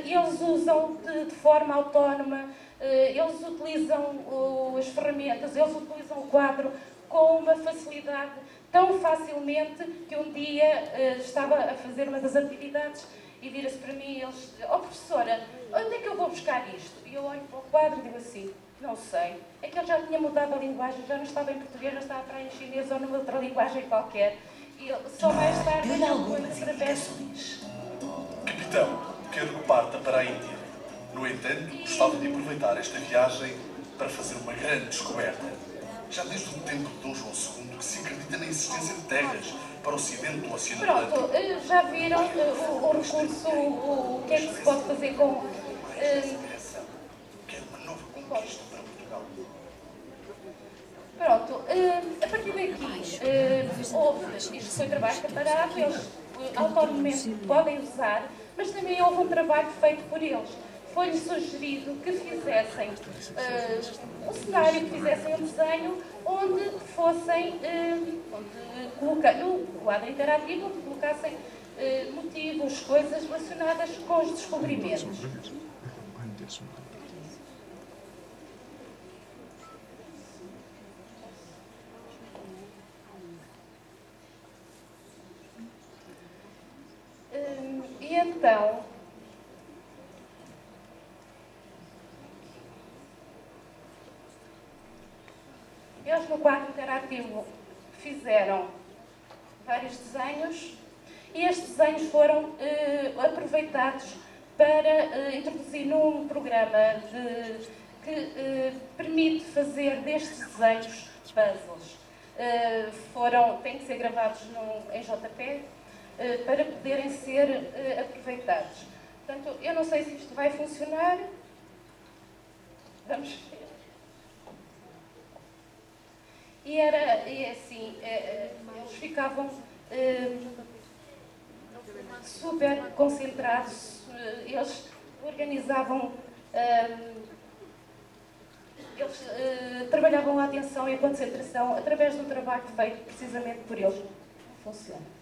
eles usam de forma autónoma, eles utilizam as ferramentas, eles utilizam o quadro com uma facilidade tão facilmente que um dia estava a fazer uma das atividades e vira-se para mim e eles, professora, onde é que eu vou buscar isto? E eu olho para o quadro e digo assim, não sei, é que ele já tinha mudado a linguagem, já não estava em português, já estava para em chinês ou numa outra linguagem qualquer. E só mais tarde ele através disso. Capitão, quero que parta para a Índia. No entanto, gostava de aproveitar esta viagem para fazer uma grande descoberta. Já desde o tempo de Dom João II que se acredita na existência de terras para o ocidente do Oceano Atlântico. Pronto, já viram o recurso, o que é que se pode fazer com... Quero uma nova conquista para Portugal. Pronto, a partir daqui, isto foi trabalho preparado, eles autonomamente podem usar, mas também houve um trabalho feito por eles. Foi-lhes sugerido que fizessem um cenário, que fizessem um desenho onde fossem, no quadro interativo, onde colocassem motivos, coisas relacionadas com os descobrimentos. E então, eles no quadro interativo fizeram vários desenhos e estes desenhos foram aproveitados para introduzir num programa que permite fazer destes desenhos puzzles. Têm que ser gravados em JPEG para poderem ser aproveitados. Portanto, eu não sei se isto vai funcionar. Vamos ver. E assim, eles ficavam super concentrados, eles organizavam, eles trabalhavam a atenção e a concentração através de um trabalho feito precisamente por eles. Funciona.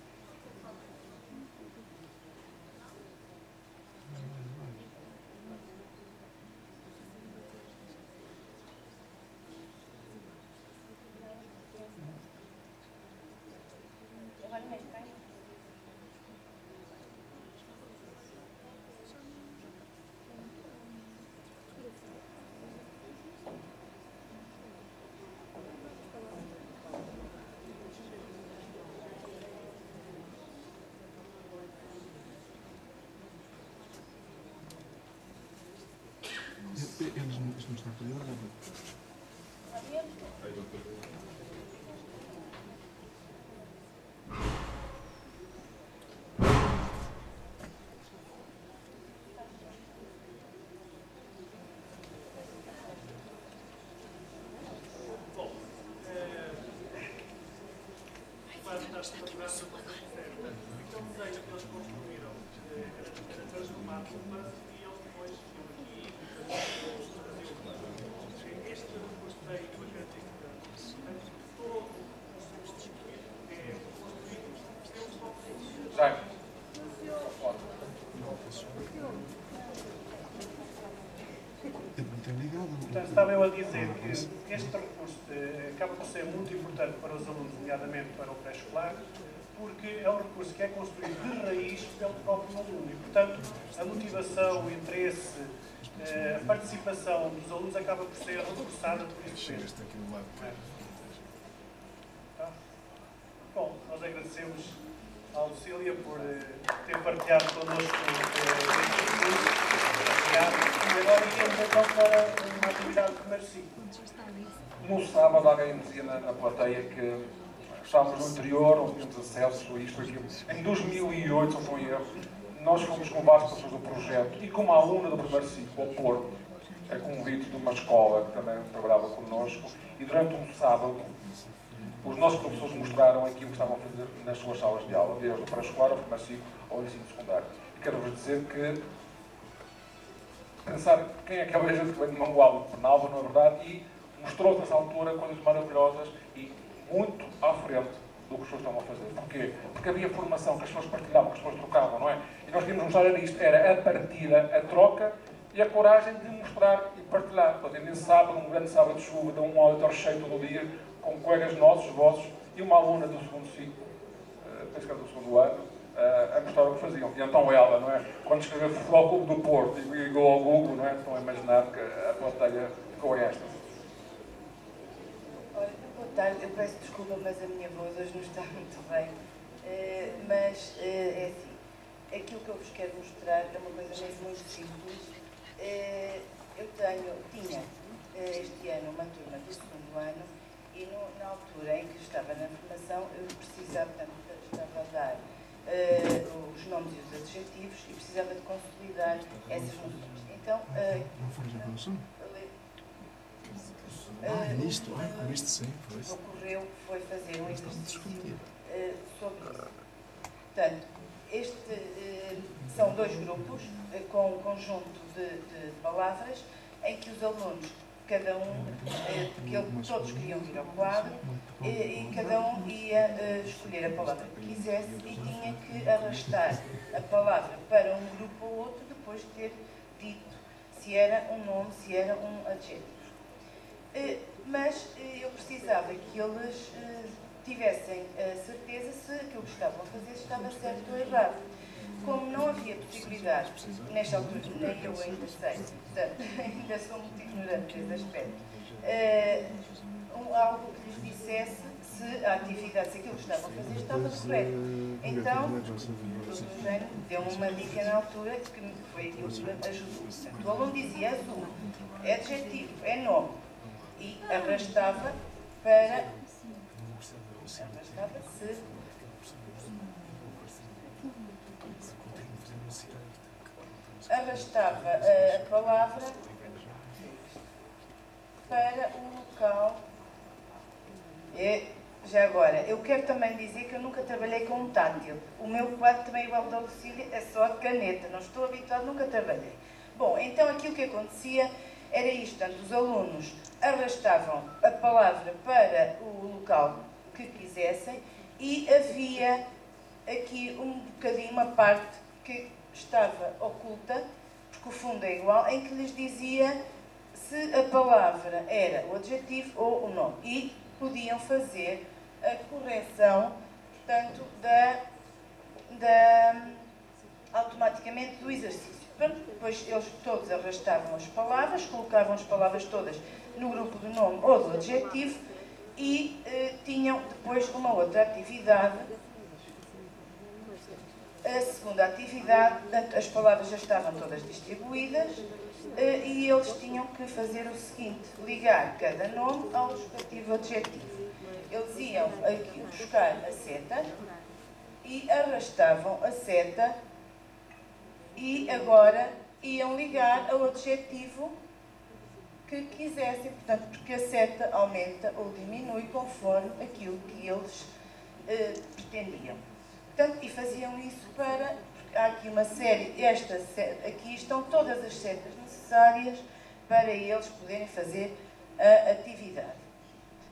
Eles não estão a fazer nada. Aquele desenho que eles construíram era transformado num puzzle e eles depois iam aqui e este recurso tem uma característica. Todo o substituto é construído. Jaime. Portanto, estava eu a dizer que este recurso acaba por ser muito importante para os alunos, nomeadamente para o pré-escolar, porque é um recurso que é construído de raiz pelo próprio aluno e, portanto, a motivação, o interesse, a participação dos alunos acaba por ser reforçada por isso mesmo. Tá? Bom, nós agradecemos à Lucília por ter partilhado connosco este recurso. E agora iremos então para uma atividade de primeiro ciclo. No sábado alguém me dizia na plateia que estávamos no interior, não tínhamos acesso a isto, aquilo. Em 2008, se não foi erro, nós fomos com vários professores do projeto e com uma aluna do primeiro ciclo, ao Porto, a convite de uma escola que também trabalhava connosco, e durante um sábado os nossos professores mostraram aquilo que estavam a fazer nas suas salas de aula, desde o pré-escolar, ao primeiro ciclo, ao ensino secundário. E quero-vos dizer que pensar quem é aquela gente que vem de manual de Penalva, não é verdade? E mostrou-se nessa altura coisas maravilhosas e muito à frente do que as pessoas estavam a fazer. Porquê? Porque havia formação que as pessoas partilhavam, que as pessoas trocavam, não é? E nós queríamos mostrar isto, era a partilha, a troca e a coragem de mostrar e partilhar. Portanto, nesse sábado, um grande sábado de chuva, de um auditório cheio todo o dia, com colegas nossos, vossos, e uma aluna do segundo ciclo, penso que era do segundo ano, a mostrar o que faziam. E então ela, não é? Quando escreveu Futebol Clube do Porto e ligou ao Google, não é? Estão a imaginar que a plateia ficou esta. Olha, boa tarde, eu peço desculpa, mas a minha voz hoje não está muito bem. Mas é assim, aquilo que eu vos quero mostrar é uma coisa mesmo muito simples. Eu tinha este ano uma turma do segundo ano e na altura em que estava na formação eu precisava, portanto, estava a dar os nomes e os adjetivos e precisava de consolidar essas noções. Então, isto sim, o que ocorreu foi fazer um exercício sobre isso. Portanto, são dois grupos com um conjunto de palavras em que os alunos, cada um, porque todos queriam vir ao quadro, e cada um ia escolher a palavra que quisesse e tinha que arrastar a palavra para um grupo ou outro depois de ter dito se era um nome, se era um adjetivo. Mas eu precisava que eles tivessem a certeza se aquilo que estavam a fazer estava certo ou errado. Como não havia possibilidade, nesta altura nem eu ainda sei, portanto, ainda sou muito ignorante nesse aspecto, algo que lhes dissesse se a atividade, se aquilo que estavam a fazer estava correto. Então, o género deu-me uma dica na altura que foi aquilo que me ajudou. Portanto, o aluno dizia azul, é adjetivo, é nome, e arrastava para... Arrastava a palavra para o local. Já agora, eu quero também dizer que eu nunca trabalhei com um tátil. O meu quadro também, igual ao da Lucília, é só de caneta. Não estou habituado, nunca trabalhei. Bom, então aquilo que acontecia era isto. Portanto, os alunos arrastavam a palavra para o local que quisessem e havia aqui um bocadinho, uma parte que estava oculta, porque o fundo é igual, em que lhes dizia se a palavra era o adjetivo ou o nome. E podiam fazer a correção, portanto, automaticamente do exercício. Depois eles todos arrastavam as palavras, colocavam as palavras todas no grupo do nome ou do adjetivo e tinham depois uma outra atividade. A segunda atividade, portanto, as palavras já estavam todas distribuídas e eles tinham que fazer o seguinte, ligar cada nome ao respectivo adjetivo. Eles iam aqui buscar a seta e arrastavam a seta e agora iam ligar ao adjetivo que quisessem, portanto, porque a seta aumenta ou diminui conforme aquilo que eles pretendiam. Portanto, e faziam isso para, porque há aqui uma série, aqui estão todas as setas necessárias para eles poderem fazer a atividade.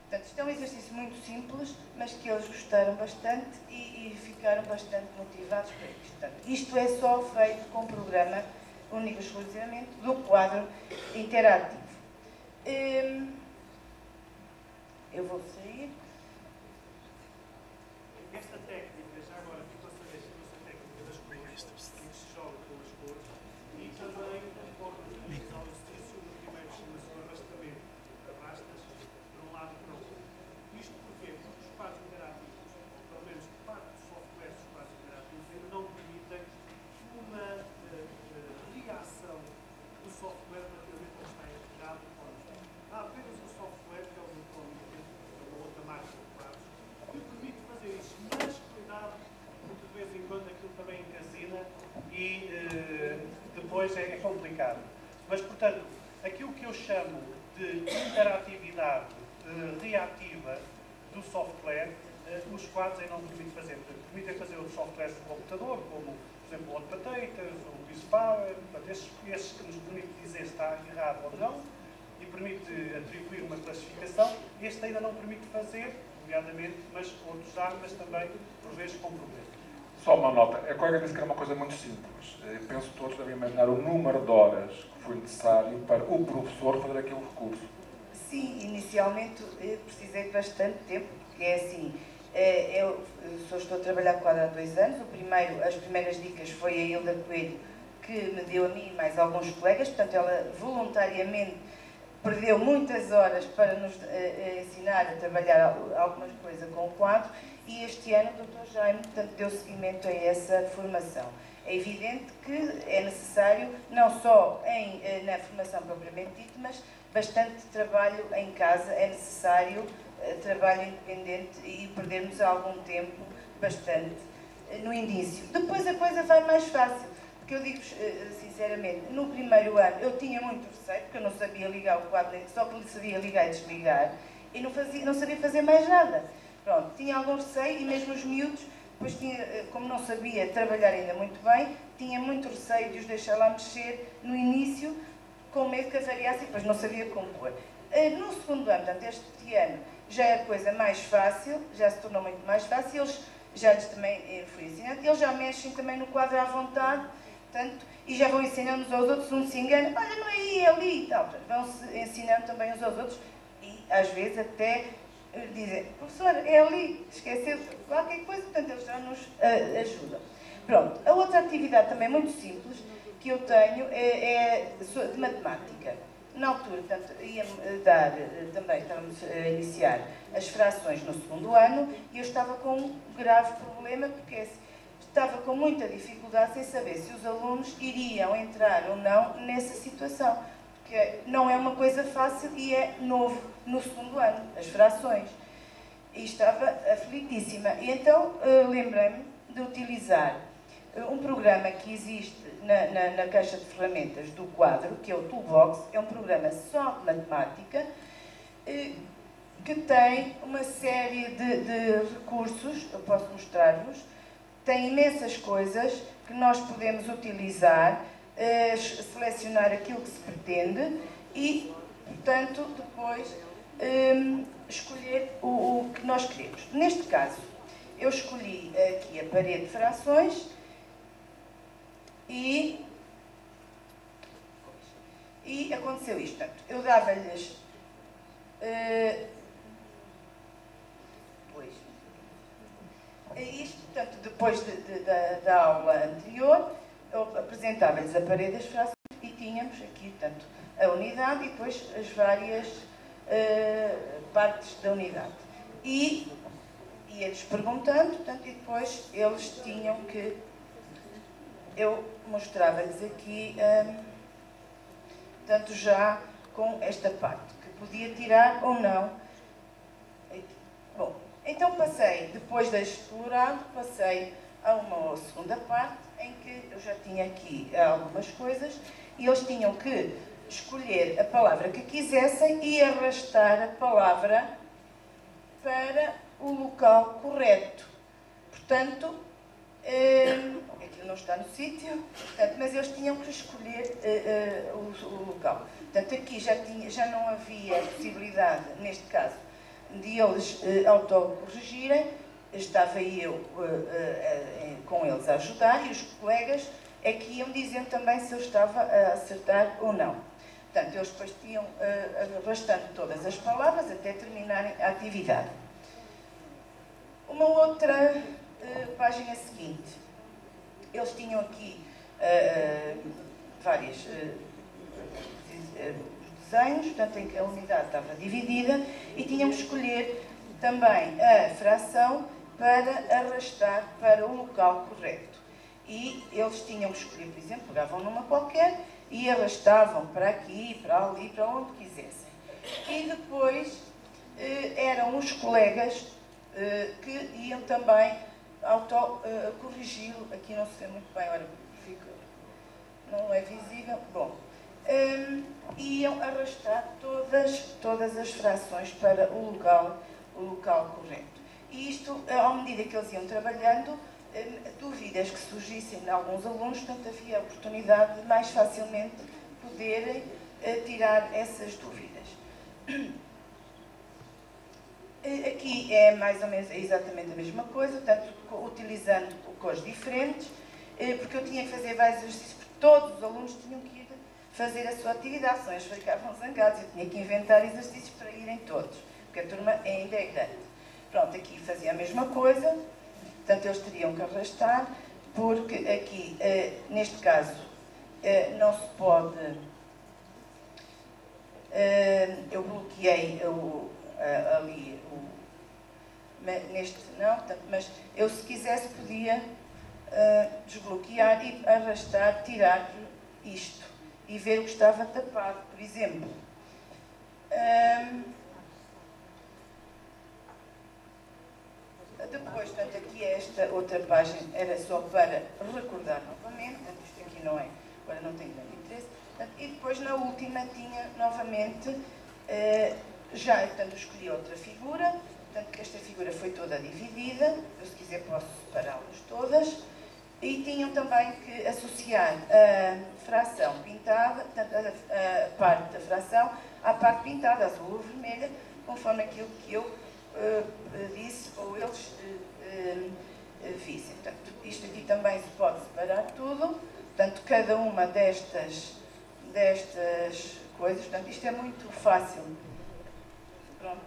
Portanto, isto é um exercício muito simples, mas que eles gostaram bastante e ficaram bastante motivados para isto. Portanto, isto é só feito com o programa único e exclusivamente do quadro interativo. Eu vou sair. Esta técnica, já agora, fico a saber se essa técnica das cores, que se joga com as cores, e também a forma de realizar o exercício no primeiro chama-se o arrastamento. Arrastas para um lado e para o outro. Isto porquê? Porque os quadros interativos, ou pelo menos parte do software dos quadros interativos, ainda não permitem uma ligação do software relativamente ao que está integrado. Há apenas um software, que é o Nucleus, uma outra marca de quadros, que permite fazer isso, mas cuidado, porque de vez em quando aquilo também encasina e depois é complicado. Mas, portanto, aquilo que eu chamo de interatividade reativa do software, os quadros não permitem fazer. Permitem fazer outros softwares do computador, como, por exemplo, o Hot Potatoes, o BizPower, esses que nos permite dizer se está errado ou não, e permite atribuir uma classificação. Este ainda não permite fazer, nomeadamente, mas outros já, mas também, por vezes, com problemas. Só uma nota. A colega disse que era uma coisa muito simples. Eu penso que todos devem imaginar o número de horas que foi necessário para o professor fazer aquele recurso. Sim, inicialmente eu precisei de bastante tempo, porque é assim, eu só estou a trabalhar com quadro há 2 anos. As primeiras dicas foi a Hilda Coelho que me deu a mim e mais alguns colegas, portanto ela voluntariamente perdeu muitas horas para nos ensinar a trabalhar algumas coisas com o quadro, e este ano o Dr. Jaime, portanto, deu seguimento a essa formação. É evidente que é necessário, não só na formação propriamente dita, mas bastante trabalho em casa, é necessário trabalho independente e perdermos algum tempo, bastante, no início. Depois a coisa vai mais fácil, porque eu digo sinceramente, no primeiro ano eu tinha muito receio, porque eu não sabia ligar o quadro, só que sabia ligar e desligar, e não sabia fazer mais nada. Pronto, tinha algum receio, e mesmo os miúdos, depois como não sabia trabalhar ainda muito bem, tinha muito receio de os deixar lá mexer no início, com medo que avariasse, e depois não sabia como pôr. No segundo ano, portanto, este ano, já é a coisa mais fácil, já se tornou muito mais fácil, eles já lhes também fui ensinando, eles já mexem também no quadro à vontade, portanto, e já vão ensinando uns aos outros, um se engana, olha, não é aí, é ali e tal. Vão-se ensinando também uns aos outros, e às vezes até dizem, professora, é ali, esqueceu qualquer coisa, portanto eles já nos ajudam. Pronto, a outra atividade também muito simples que eu tenho é de matemática. Na altura, portanto, estávamos a iniciar as frações no segundo ano, e eu estava com um grave problema, porque estava com muita dificuldade sem saber se os alunos iriam entrar ou não nessa situação. Porque não é uma coisa fácil e é novo no segundo ano, as frações. E estava aflitíssima. E então lembrei-me de utilizar um programa que existe na caixa de ferramentas do quadro, que é o Toolbox. É um programa só de matemática, que tem uma série de recursos, eu posso mostrar-vos, tem imensas coisas que nós podemos utilizar, selecionar aquilo que se pretende e, portanto, depois escolher o que nós queremos. Neste caso, eu escolhi aqui a parede de frações e aconteceu isto. Portanto, eu dava-lhes isto, portanto, depois da aula anterior, eu apresentava-lhes a parede das frações e tínhamos aqui, portanto, a unidade e depois as várias partes da unidade. E ia-lhes perguntando, portanto, e depois eles tinham que... Eu mostrava-lhes aqui, portanto, já com esta parte, que podia tirar ou não. Bom, então passei, depois de explorado, passei a uma segunda parte, em que eu já tinha aqui algumas coisas, e eles tinham que escolher a palavra que quisessem e arrastar a palavra para o local correto. Portanto, aquilo não está no sítio, mas eles tinham que escolher o local. Portanto, aqui já não havia possibilidade, neste caso, de eles autocorrigirem. Estava eu com eles a ajudar, e os colegas é que iam dizendo também se eu estava a acertar ou não. Portanto, eles depois tinham arrastando todas as palavras até terminarem a atividade. Uma outra página seguinte, eles tinham aqui vários desenhos, portanto, em que a unidade estava dividida, e tínhamos que escolher também a fração para arrastar para o local correto. E eles tinham que escolher, por exemplo, pegavam numa qualquer e arrastavam para aqui, para ali, para onde quisessem. E depois eram os colegas que iam também autocorrigi-lo. Aqui não se vê muito bem, olha, não é visível. Bom, iam arrastar todas as frações para o local correto. E isto, à medida que eles iam trabalhando, dúvidas que surgissem em alguns alunos, portanto havia a oportunidade de mais facilmente poderem tirar essas dúvidas. Aqui é mais ou menos exatamente a mesma coisa, portanto, utilizando cores diferentes, porque eu tinha que fazer vários exercícios, porque todos os alunos tinham que ir fazer a sua atividade, senão eles ficavam zangados, eu tinha que inventar exercícios para irem todos, porque a turma ainda é grande. Pronto, aqui fazia a mesma coisa, portanto eles teriam que arrastar, porque aqui, neste caso, não se pode... eu bloqueei ali, neste não, portanto, mas eu se quisesse podia desbloquear e arrastar, tirar isto e ver o que estava tapado, por exemplo. Depois, portanto, aqui esta outra página era só para recordar novamente, portanto, isto aqui não é, agora não tem grande interesse, portanto, e depois na última tinha novamente, portanto, escolhi outra figura, portanto, que esta figura foi toda dividida, eu se quiser posso separá-las todas, e tinham também que associar a fração pintada, portanto, a parte da fração à parte pintada, azul ou vermelha, conforme aquilo que eu disse ou eles vissem. Portanto, isto aqui também se pode separar tudo, portanto, cada uma destas coisas, portanto, isto é muito fácil, pronto,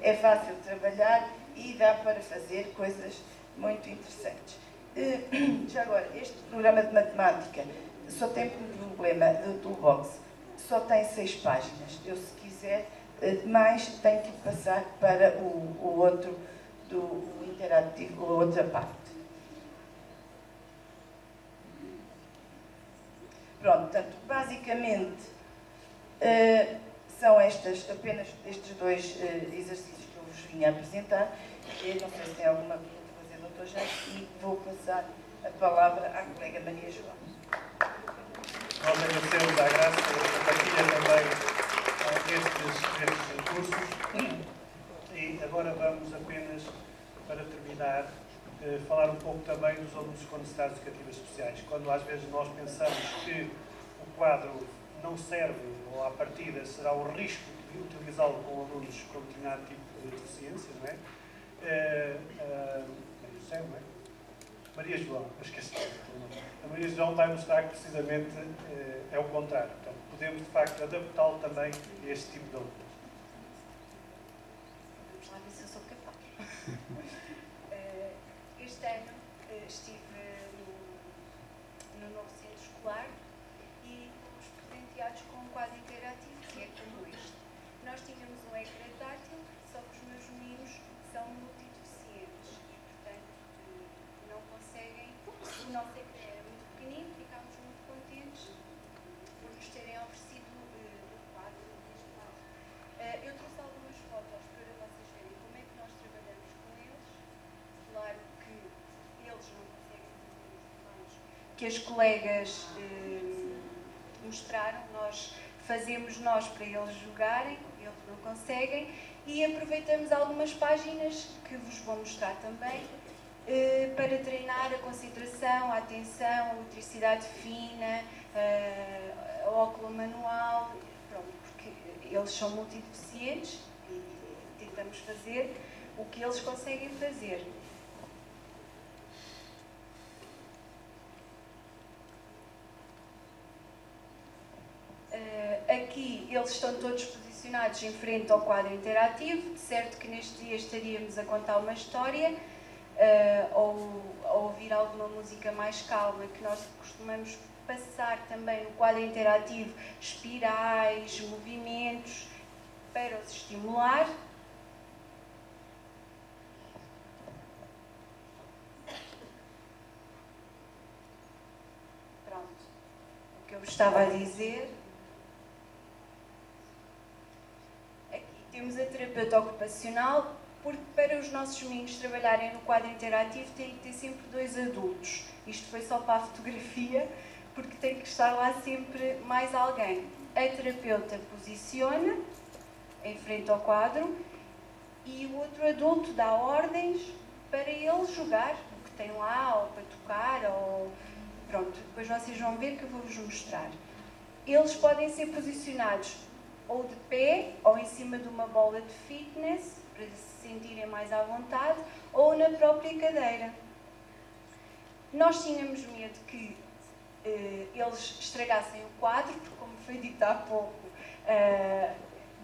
é fácil de trabalhar e dá para fazer coisas muito interessantes. Já agora, este programa de matemática só tem um problema do Toolbox, só tem 6 páginas. Eu, se quiser mais, tenho que passar para o outro, do interativo, a outra parte. Pronto, portanto, basicamente são apenas estes 2 exercícios que eu vos vim a apresentar. Eu não sei se tem alguma pergunta a fazer, doutor Jaime, e vou passar a palavra à colega Maria João. Nós agradecemos à Graça a partilha também destes recursos e agora vamos apenas, para terminar, falar um pouco também dos alunos com necessidades educativas especiais. Quando às vezes nós pensamos que o quadro não serve, ou à partida será o risco de utilizá-lo com alunos com determinado tipo de deficiência, não é? Maria João, esqueci. A Maria João vai mostrar que precisamente é o contrário. Portanto, podemos, de facto, adaptá-lo também a este tipo de alunos. Vamos lá ver se eu sou capaz. Este ano estive no novo centro escolar e fomos presenteados com um quadro interativo, que é como este. Nós tínhamos um ecrã tátil, só que os meus meninos são multideficientes e, portanto, não conseguem. O nosso ecrã era muito pequenino, ficámos muito contentes por nos terem oferecido o quadro deste quadro. Eu trouxe algumas fotos para vocês verem como é que nós trabalhamos com eles. Claro que eles não conseguem fazer os trabalhos que as colegas mostraram, nós fazemos nós para eles jogarem, eles não conseguem, e aproveitamos algumas páginas que vos vou mostrar também para treinar a concentração, a atenção, a motricidade fina, a óculo manual, pronto, porque eles são multideficientes e tentamos fazer o que eles conseguem fazer. Aqui eles estão todos posicionados em frente ao quadro interativo, de certo que neste dia estaríamos a contar uma história ou a ouvir alguma música mais calma, que nós costumamos passar também no quadro interativo espirais, movimentos, para os estimular. Pronto, o que eu estava a dizer. Temos a terapeuta ocupacional, porque para os nossos meninos trabalharem no quadro interativo tem que ter sempre 2 adultos. Isto foi só para a fotografia, porque tem que estar lá sempre mais alguém. A terapeuta posiciona em frente ao quadro e o outro adulto dá ordens para ele jogar o que tem lá, ou para tocar, ou... Pronto, depois vocês vão ver que eu vou-vos mostrar. Eles podem ser posicionados ou de pé, ou em cima de uma bola de fitness, para se sentirem mais à vontade, ou na própria cadeira. Nós tínhamos medo que eles estragassem o quadro, porque, como foi dito há pouco,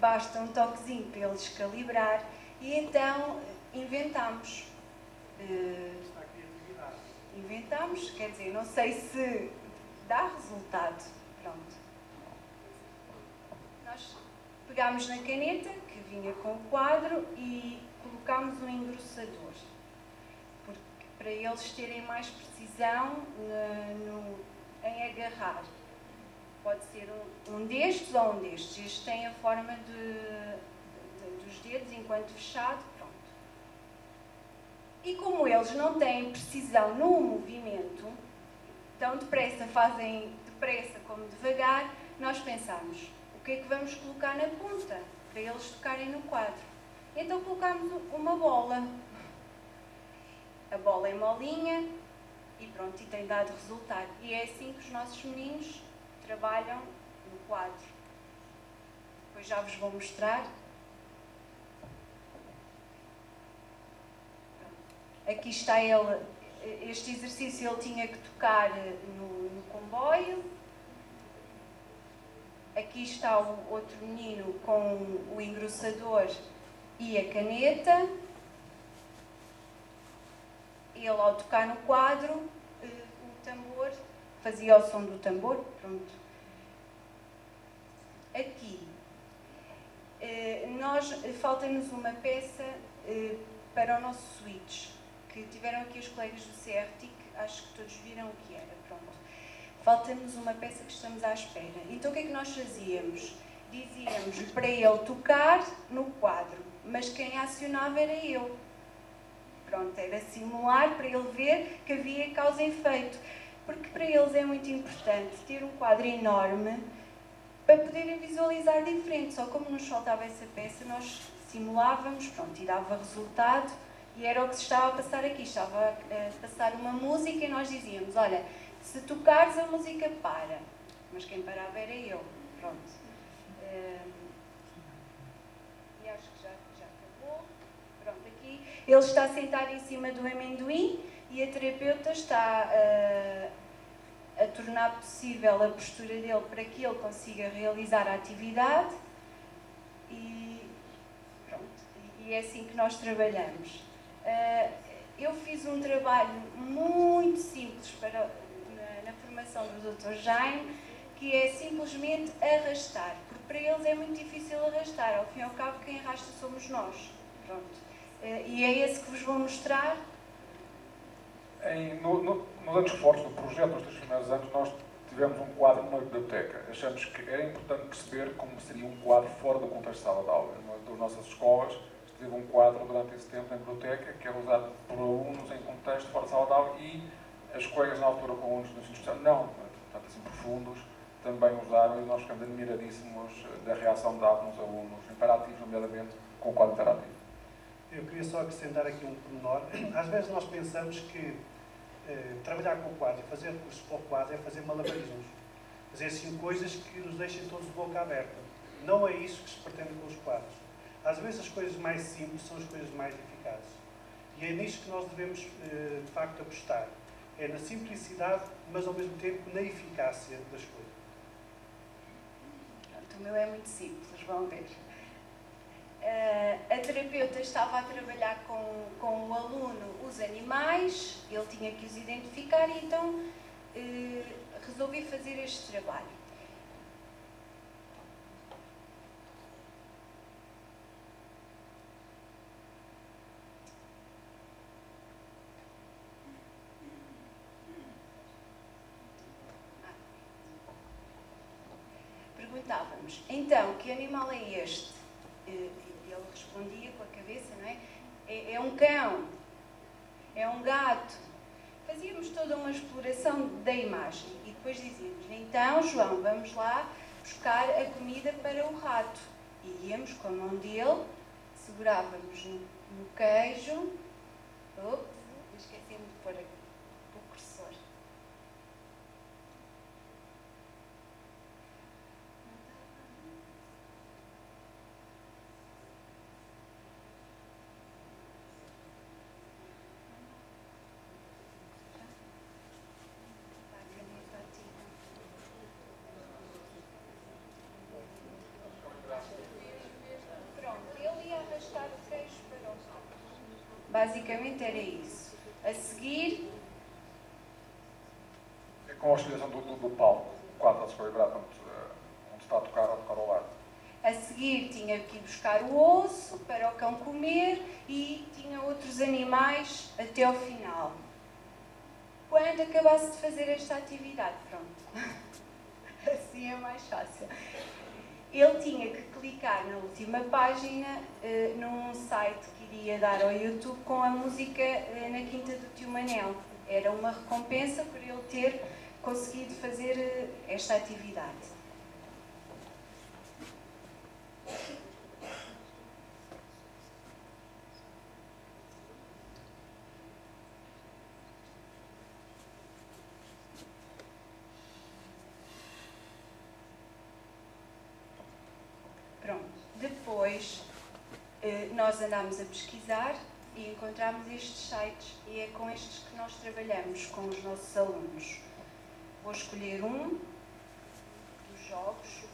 basta um toquezinho para eles calibrar, e então inventámos. Inventámos, quer dizer, não sei se dá resultado. Pronto. Nós pegámos na caneta, que vinha com o quadro, e colocámos um engrossador, para eles terem mais precisão em agarrar. Pode ser um destes ou um destes. Este tem a forma dos dedos enquanto fechado. Pronto. E como eles não têm precisão no movimento, tão depressa, fazem depressa como devagar, nós pensámos, o que é que vamos colocar na ponta para eles tocarem no quadro? Então colocámos uma bola. A bola é molinha e pronto, e tem dado resultado. E é assim que os nossos meninos trabalham no quadro. Depois já vos vou mostrar. Aqui está ele. Este exercício ele tinha que tocar no comboio. Aqui está o outro menino com o engrossador e a caneta. Ele, ao tocar no quadro, o tambor, fazia o som do tambor. Pronto. Aqui, falta-nos uma peça para o nosso switch, que tiveram aqui os colegas do CRTIC, acho que todos viram o que era. Pronto. Falta-nos uma peça que estamos à espera. Então o que é que nós fazíamos? Dizíamos para ele tocar no quadro, mas quem acionava era eu. Pronto, era simular para ele ver que havia causa e efeito. Porque para eles é muito importante ter um quadro enorme para poderem visualizar diferente. Só como nos faltava essa peça, nós simulávamos, pronto, e dava resultado. E era o que se estava a passar aqui. Estava a passar uma música e nós dizíamos, olha, se tocares a música para. Mas quem parava era eu. Pronto. E acho que já acabou. Pronto, aqui ele está sentado em cima do amendoim e a terapeuta está a tornar possível a postura dele para que ele consiga realizar a atividade e pronto, e é assim que nós trabalhamos. Eu fiz um trabalho muito simples na formação do Dr. Jaime, que é simplesmente arrastar, porque para eles é muito difícil arrastar, ao fim e ao cabo quem arrasta somos nós. Pronto. E é esse que vos vou mostrar. Nos anos fortes do projeto, nos 3 primeiros anos, nós tivemos um quadro numa biblioteca. Achamos que era importante perceber como seria um quadro fora do contexto de sala de aula. Numa das nossas escolas, teve um quadro durante esse tempo na biblioteca, que era usado por alunos em contexto fora de sala de aula, e as colegas na altura com alunos no ensino social, não, portanto assim profundos, também usaram, e nós ficamos admiradíssimos da reação dada nos alunos, imperativos, nomeadamente, com o quadro interativo. Eu queria só acrescentar aqui um pormenor. Às vezes nós pensamos que trabalhar com o quadro e fazer curso para o quadro é fazer malabarismos. Fazer assim coisas que nos deixem todos de boca aberta. Não é isso que se pretende com os quadros. Às vezes as coisas mais simples são as coisas mais eficazes. E é nisto que nós devemos, de facto, apostar. É na simplicidade, mas ao mesmo tempo na eficácia das coisas. Pronto, o meu é muito simples, vão ver. A terapeuta estava a trabalhar com o aluno os animais, ele tinha que os identificar e então resolvi fazer este trabalho. Perguntávamos, então, que animal é este? Ele respondia com a cabeça, não é? É um cão, é um gato. fazíamos toda uma exploração da imagem e depois dizíamos, então João, vamos lá buscar a comida para o rato. E íamos com a mão dele, segurávamos no queijo. Ops, esqueci-me de pôr aqui o cursor. Basicamente era isso. A seguir... É com a oscilação do palco, o quadro está-se equilibrar, onde está a tocar ao lado. A seguir tinha que ir buscar o osso para o cão comer e tinha outros animais até ao final. Quando acabasse de fazer esta atividade, pronto, assim é mais fácil. Ele tinha que clicar na última página num site que iria dar ao YouTube com a música na Quinta do Tio Manel. Era uma recompensa por ele ter conseguido fazer esta atividade. Pronto. Depois, nós andámos a pesquisar e encontramos estes sites e é com estes que nós trabalhamos com os nossos alunos. Vou escolher um dos jogos.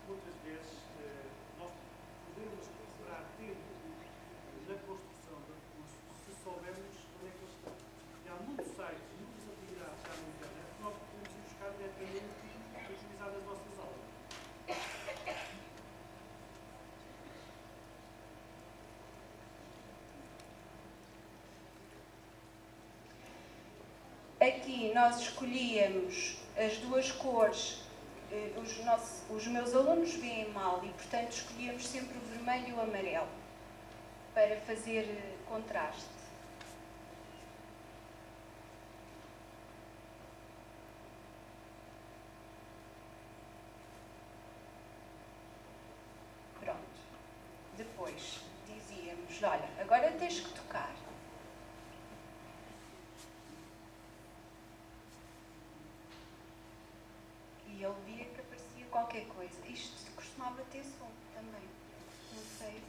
Muitas vezes nós podemos recuperar tempo na construção do curso se soubermos como é que eles estão. E há muitos sites, muitas atividades já na internet que nós podemos ir buscar diretamente e utilizar nas nossas aulas. Aqui nós escolhíamos as duas cores, os meus alunos veem mal e, portanto, escolhíamos sempre o vermelho e o amarelo para fazer contraste. Pronto. Depois dizíamos, olha, agora tens que tocar. E ele via que aparecia qualquer coisa. Isto costumava ter som também. Não sei.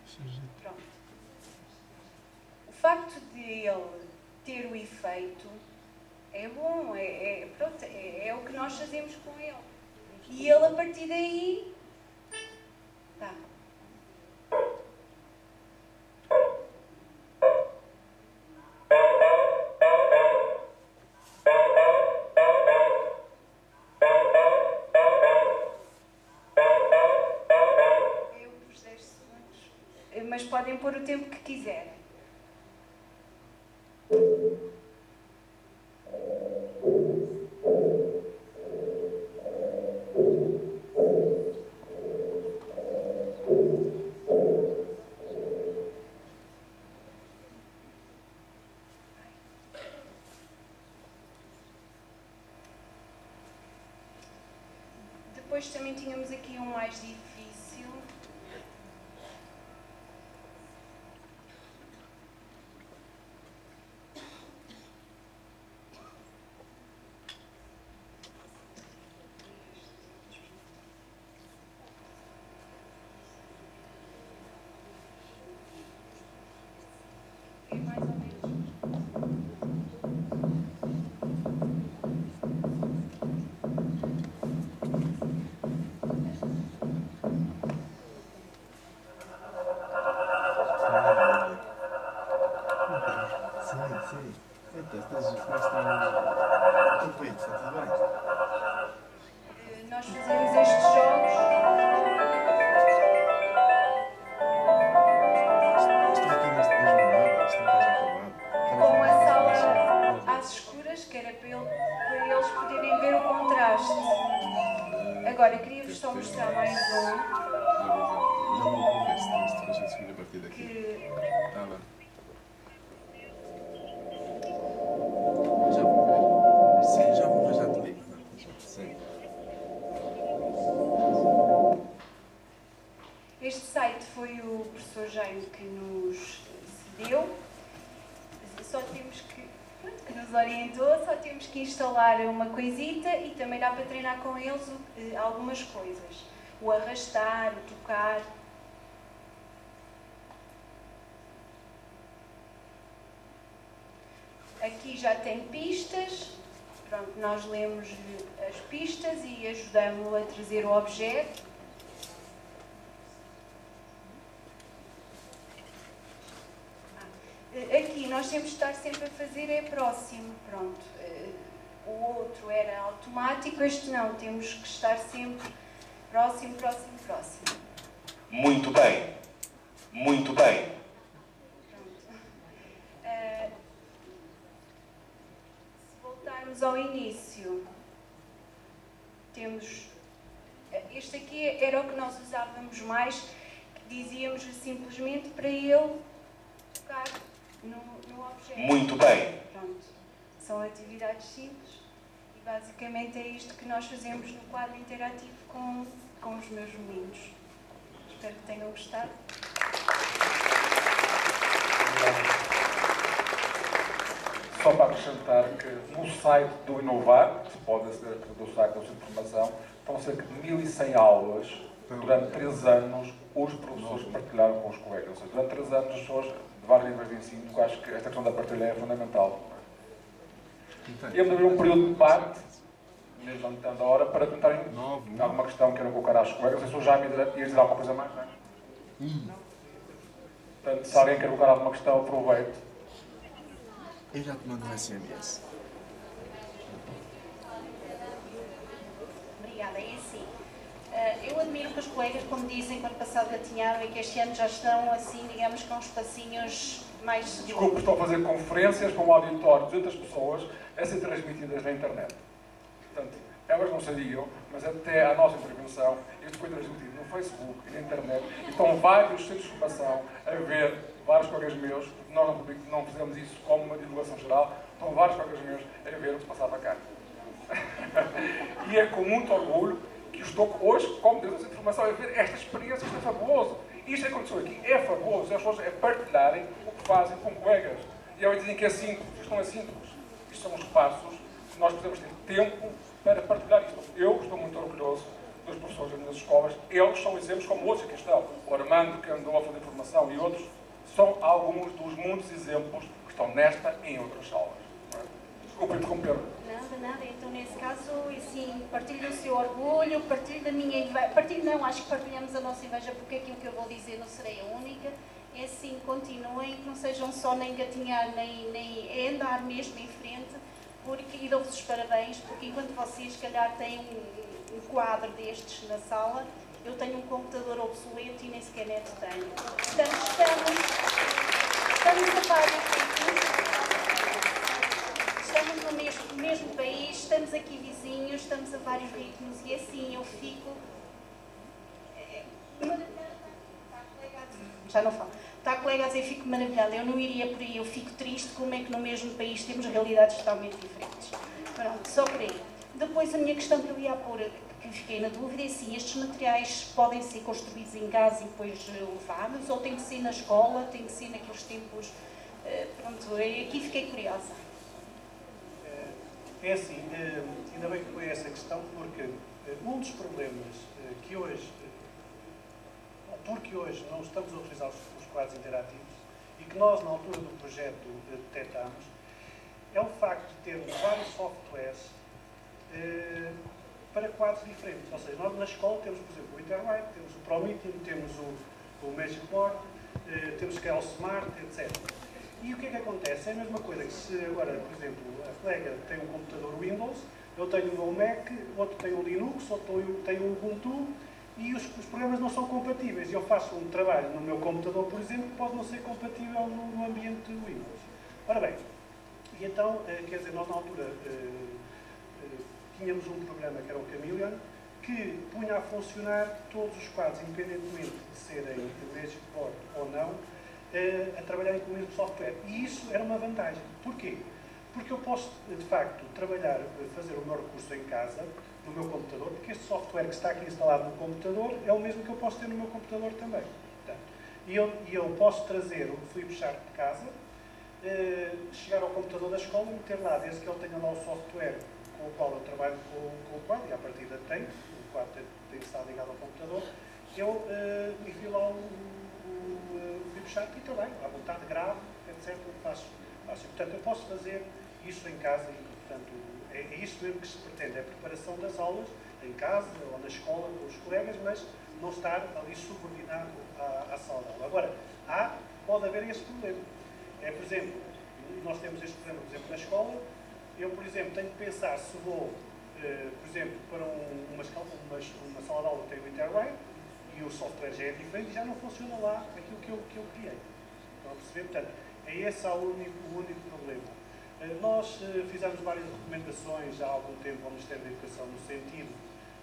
Pronto. O facto de ele ter o efeito é bom. Pronto, é o que nós fazemos com ele. E ele, a partir daí... Tá. Mas podem pôr o tempo que quiserem. Depois também tínhamos aqui um mais difícil. Mais ou menos. Sim. Estás perfeito, está tudo bem. Nós fazíamos estes jogos. Estou aqui neste mesmo lado, isto não está já acabado. Com uma sala às escuras, que era para eles poderem ver o contraste. Agora, queria-vos só mostrar mais um. Já vou ver se depois a seguir a partir daqui. Que... Está bem. nos orientou, só temos que instalar uma coisita e também dá para treinar com eles algumas coisas. O arrastar, o tocar. Aqui já tem pistas. Pronto, nós lemos as pistas e ajudamos-o a trazer o objeto. Aqui nós temos de estar sempre a fazer é próximo, pronto. O outro era automático, este não, temos que estar sempre próximo, próximo, próximo. Muito bem. Muito bem. Pronto. Se voltarmos ao início, temos... Este aqui era o que nós usávamos mais, que dizíamos simplesmente para ele tocar no objeto. Muito bem. Pronto. São atividades simples e basicamente é isto que nós fazemos no quadro interativo com os meus meninos. Espero que tenham gostado. Só para acrescentar que no site do Inovar, que se pode aceder do site da Informação, estão cerca de 1100 aulas durante 3 anos, os professores partilharam com os colegas. Ou seja, durante 3 anos, as pessoas de vários níveis de ensino, eu acho que esta questão da partilha é fundamental. Íamos abrir um período de debate, desde onde estamos a hora, para tentarem alguma questão que queiram colocar às colegas. Não sei se já ia dizer alguma coisa mais, não é? Portanto, se alguém quer colocar alguma questão, aproveite. Eu já te mando um SMS. Obrigada, é assim. Eu admiro que os colegas, como dizem, quando passado gatinharam e que este ano já estão assim, digamos, com espacinhos mais seguros. Desculpe, estou a fazer conferências com um auditório de 200 pessoas a ser transmitidas na internet. Portanto, elas não sabiam, mas até à nossa intervenção, isto foi transmitido no Facebook e na internet, e estão vários centros de formação a ver, vários colegas meus, nós não fizemos isso como uma divulgação geral, estão vários colegas meus a ver o que se passava cá. E é com muito orgulho que estou hoje, como Deus, essa informação, a ver esta experiência, isto é fabuloso. Isto que aconteceu aqui é fabuloso, as pessoas é partilharem o que fazem com colegas. E eles dizem que é simples, isto não é simples. Isto são os passos que nós podemos ter tempo para partilhar isto. Eu estou muito orgulhoso dos professores das minhas escolas. Eles são exemplos como outros aqui estão. O Armando, que andou a fazer formação, e outros, são alguns dos muitos exemplos que estão nesta e em outras salas. Desculpa interromper. Nada. Então, nesse caso, assim, partilho o seu orgulho, partilho da minha inveja. Partilho não, acho que partilhamos a nossa inveja, porque aquilo que eu vou dizer não serei a única. É assim, continuem, que não sejam só nem gatinhar, nem é andar mesmo em frente, e dou-vos os parabéns, porque enquanto vocês, se calhar, têm um quadro destes na sala, eu tenho um computador obsoleto e nem sequer net tenho. Portanto, estamos a par estamos no mesmo país, estamos aqui vizinhos, estamos a vários ritmos e assim eu fico... Já não falo. Está, colegas, eu fico maravilhada. Eu não iria por aí, eu fico triste como é que no mesmo país temos realidades totalmente diferentes. Pronto, só por aí. Depois a minha questão que eu ia pôr, que fiquei na dúvida, é assim, estes materiais podem ser construídos em casa e depois levados, ou tem que ser na escola, tem que ser naqueles tempos... Pronto, aqui fiquei curiosa. É assim, ainda bem que foi essa questão, porque um dos problemas que hoje, porque hoje não estamos a utilizar os quadros interativos e que nós, na altura do projeto, detectámos, é o facto de termos vários softwares para quadros diferentes. Ou seja, nós na escola temos, por exemplo, o Interwrite, temos o ProMeeting, temos o Magic Board, temos o Cal Smart, etc. E o que é que acontece? É a mesma coisa que se agora, por exemplo, a colega tem um computador Windows, eu tenho o meu Mac, outro tem o Linux, outro tem o Ubuntu, e os programas não são compatíveis. Eu faço um trabalho no meu computador, por exemplo, que pode não ser compatível no ambiente Windows. Ora bem, e então, quer dizer, nós na altura tínhamos um programa que era o Chameleon, que punha a funcionar todos os quadros, independentemente de serem Magic Board ou não, a trabalharem com o mesmo software. E isso era uma vantagem. Porquê? Porque eu posso, de facto, trabalhar, fazer o meu recurso em casa, no meu computador, porque este software que está aqui instalado no computador é o mesmo que eu posso ter no meu computador também. Portanto, e eu posso trazer o Flipchart de casa, chegar ao computador da escola e meter lá, desde que ele tenha lá o software com o qual eu trabalho com o quadro, e à partida tem, o quadro tem que estar ligado ao computador, eu envio lá o FlipChart e trabalho, à vontade, gravo, etc. Faço. Portanto, eu posso fazer isso em casa e, portanto, é isso mesmo que se pretende, é a preparação das aulas em casa ou na escola com os colegas, mas não estar ali subordinado à sala de aula. Agora, pode haver esse problema. Por exemplo, nós temos este problema, por exemplo, na escola, eu, por exemplo, tenho que pensar se vou, por exemplo, para uma sala de aula que tem o Interwire e o software já é diferente e já não funciona lá aquilo que eu criei. Estão a perceber? Portanto, é esse o único problema. Nós fizemos várias recomendações há algum tempo ao Ministério da Educação no sentido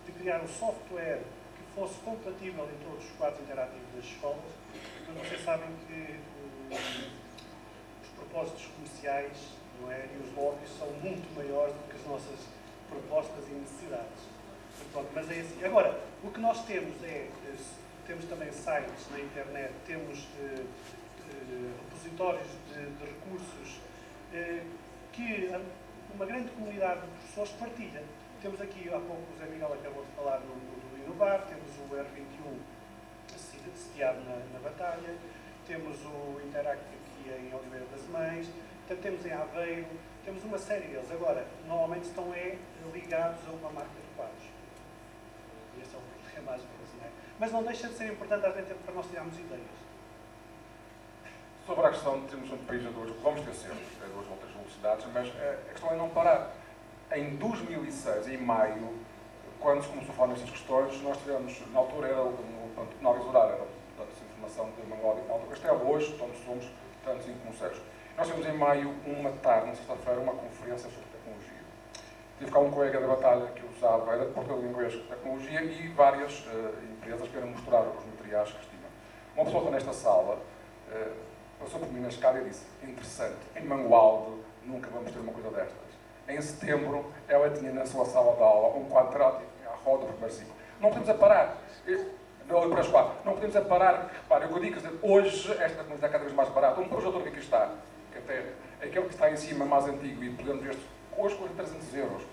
de criar um software que fosse compatível em todos os quadros interativos das escolas. Mas vocês sabem que os propósitos comerciais, não é, e os lobbies são muito maiores do que as nossas propostas e necessidades. Pronto, mas é assim. Agora, o que nós temos temos também sites na internet, temos repositórios de recursos que uma grande comunidade de professores partilha. Temos aqui, há pouco o Zé Miguel acabou de falar do Inovar, temos o R21 sediado na Batalha, temos o Interact aqui em Oliveira das Mães, portanto, temos em Aveiro, temos uma série deles. Agora, normalmente estão ligados a uma marca de quadros. E esse é o problema às vezes, não é? Mas não deixa de ser importante às vezes para nós tirarmos ideias. Sobre a questão de termos um país a duas, vamos ter sempre duas voltas de velocidades, mas a questão é não parar. Em 2006, em maio, quando se começou a falar nestas questões, nós tivemos, na altura era o Novos Horário, era portanto, a informação de Manuel de Alto Castelo, hoje, onde somos tantos conselhos. Nós tivemos em maio, uma tarde, na sexta-feira, uma conferência sobre tecnologia. Tive cá um colega da Batalha que usava, era de português e inglês, tecnologia, e várias empresas que eram mostrar os materiais que tinham. Uma pessoa nesta sala passou por mim na escada e disse: interessante, em Mangualde nunca vamos ter uma coisa destas. Em setembro, ela tinha na sua sala de aula um quadro interativo à roda do primeiro ciclo. Não podemos parar. Não podemos parar. Repare, eu digo, hoje esta tecnologia é cada vez mais barata. Um projetor que aqui está, que até aquele que está em cima, mais antigo, e podemos ver, hoje custa 300 euros.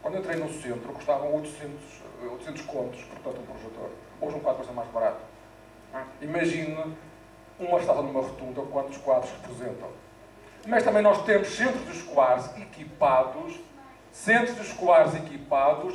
Quando eu entrei no centro, custavam 800 contos, portanto, um projetor. Hoje um quadro custa mais barato. Imagine uma estada numa rotunda, quantos quadros representam. Mas também nós temos centros escolares equipados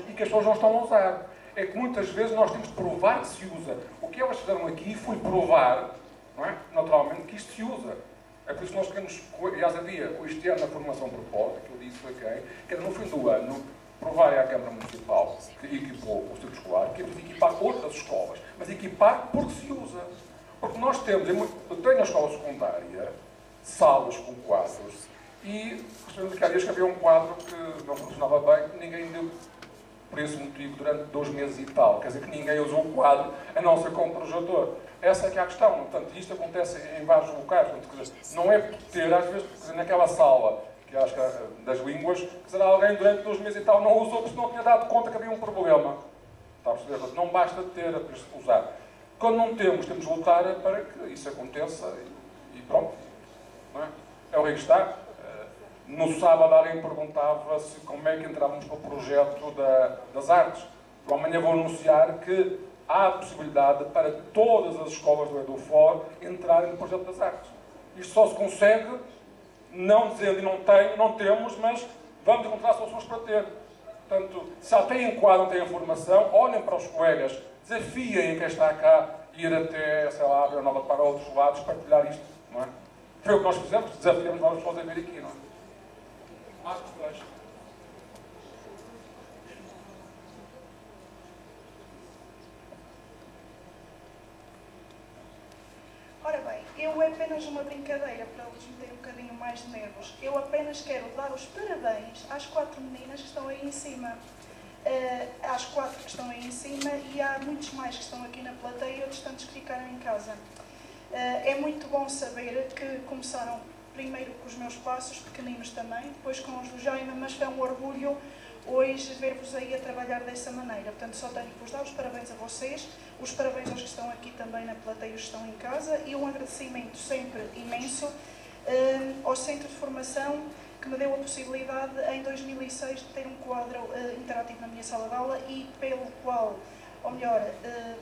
e que as pessoas não estão a usar. É que muitas vezes nós temos de provar que se usa. O que elas fizeram aqui foi provar, não é? Naturalmente, que isto se usa. É por isso que nós queremos, aliás, havia este ano na formação propósita, que eu disse foi quem, que era no fim do ano, provar à Câmara Municipal, que equipou o centro escolar, que é preciso equipar outras escolas, mas equipar porque se usa. Porque nós temos, eu tenho na escola secundária, salas com quadros, e percebemos que há dias que havia um quadro que não funcionava bem, ninguém deu por esse motivo durante 2 meses e tal. Quer dizer que ninguém usou o quadro, a não ser como projetor. Essa é que é a questão. Portanto, isto acontece em vários locais. Portanto, quer dizer, não é por ter, às vezes, quer dizer, naquela sala, que acho que é das línguas, quer dizer, alguém durante 2 meses e tal não usou porque não tinha dado conta que havia um problema. Está a perceber? Portanto, não basta ter, usar. Quando não temos, temos de lutar para que isso aconteça e pronto. Não é? É o que está. No sábado alguém perguntava-se como é que entrávamos para o projeto das artes. Eu amanhã vou anunciar que há a possibilidade para todas as escolas do EduFor entrarem no projeto das artes. Isto só se consegue, não dizendo não temos, mas vamos encontrar soluções para ter. Portanto, se já têm quadro, não têm formação, olhem para os colegas, desafiem quem está cá, ir até, sei lá, Vila Nova de para outros lados, partilhar isto, não é? Foi o que nós fizemos, desafiamos várias pessoas a vir aqui, não é? Mais questões? Ora bem, eu é apenas uma brincadeira para eles meterem um bocadinho mais de nervos. Eu apenas quero dar os parabéns às 4 meninas que estão aí em cima. Às 4 que estão aí em cima e há muitos mais que estão aqui na plateia e outros tantos que ficaram em casa. É muito bom saber que começaram primeiro com os meus passos, pequeninos também, depois com os do Jaime, mas é um orgulho hoje ver-vos aí a trabalhar dessa maneira. Portanto, só tenho que vos dar os parabéns a vocês, os parabéns aos que estão aqui também na plateia e os que estão em casa e um agradecimento sempre imenso ao Centro de Formação, que me deu a possibilidade, em 2006, de ter um quadro interativo na minha sala de aula e pelo qual, ou melhor,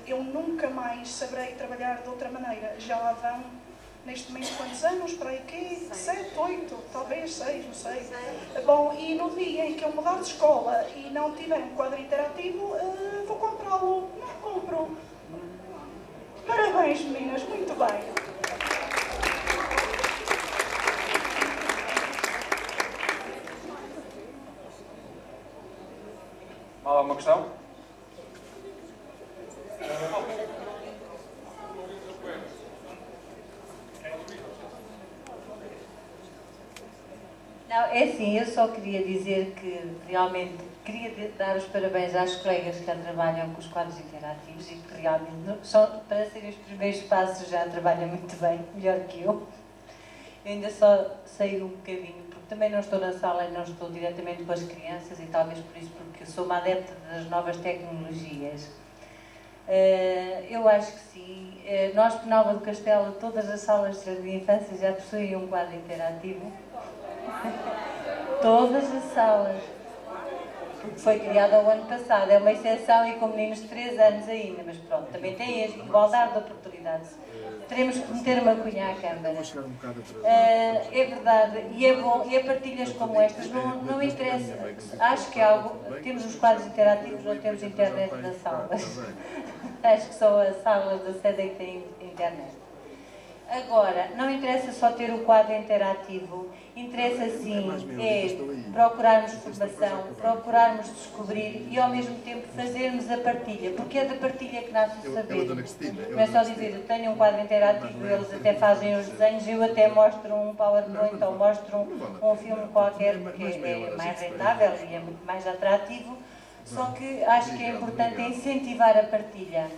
eu nunca mais saberei trabalhar de outra maneira. Já lá vão, neste momento, quantos anos? Para aí quê? 7, 8, talvez 6, não sei. Bom, e no dia em que eu mudar de escola e não tiver um quadro interativo, vou comprá-lo. Não compro. Parabéns, meninas, muito bem. Alguma questão? Não, é assim, eu só queria dizer que realmente queria dar os parabéns às colegas que já trabalham com os quadros interativos e que realmente, só para serem os primeiros passos, já trabalham muito bem, melhor que eu. Eu ainda só sei um bocadinho, porque também não estou na sala e não estou diretamente com as crianças e talvez por isso, porque sou uma adepta das novas tecnologias. Eu acho que sim. Nós, Penalva do Castelo, todas as salas de infância já possuem um quadro interativo. Todas as salas. Porque foi criado ao ano passado. É uma exceção e com meninos de 3 anos ainda, mas pronto, também tem a igualdade de oportunidades. Teremos que meter uma cunha à Câmara. É verdade, e é bom, e a partilhas como estas, não interessa, acho que é algo, temos os quadros interativos ou temos internet nas salas. Acho que só as salas da sede é que têm internet. Agora, não interessa só ter o quadro interativo, interessa sim procurarmos formação, procurarmos descobrir e ao mesmo tempo fazermos a partilha, porque é da partilha que nasce o saber. Não é só dizer, eu tenho um quadro interativo, eles até fazem os desenhos, eu até mostro um PowerPoint ou mostro um filme qualquer, porque é mais rentável e é muito mais atrativo, só que acho que é importante incentivar a partilha.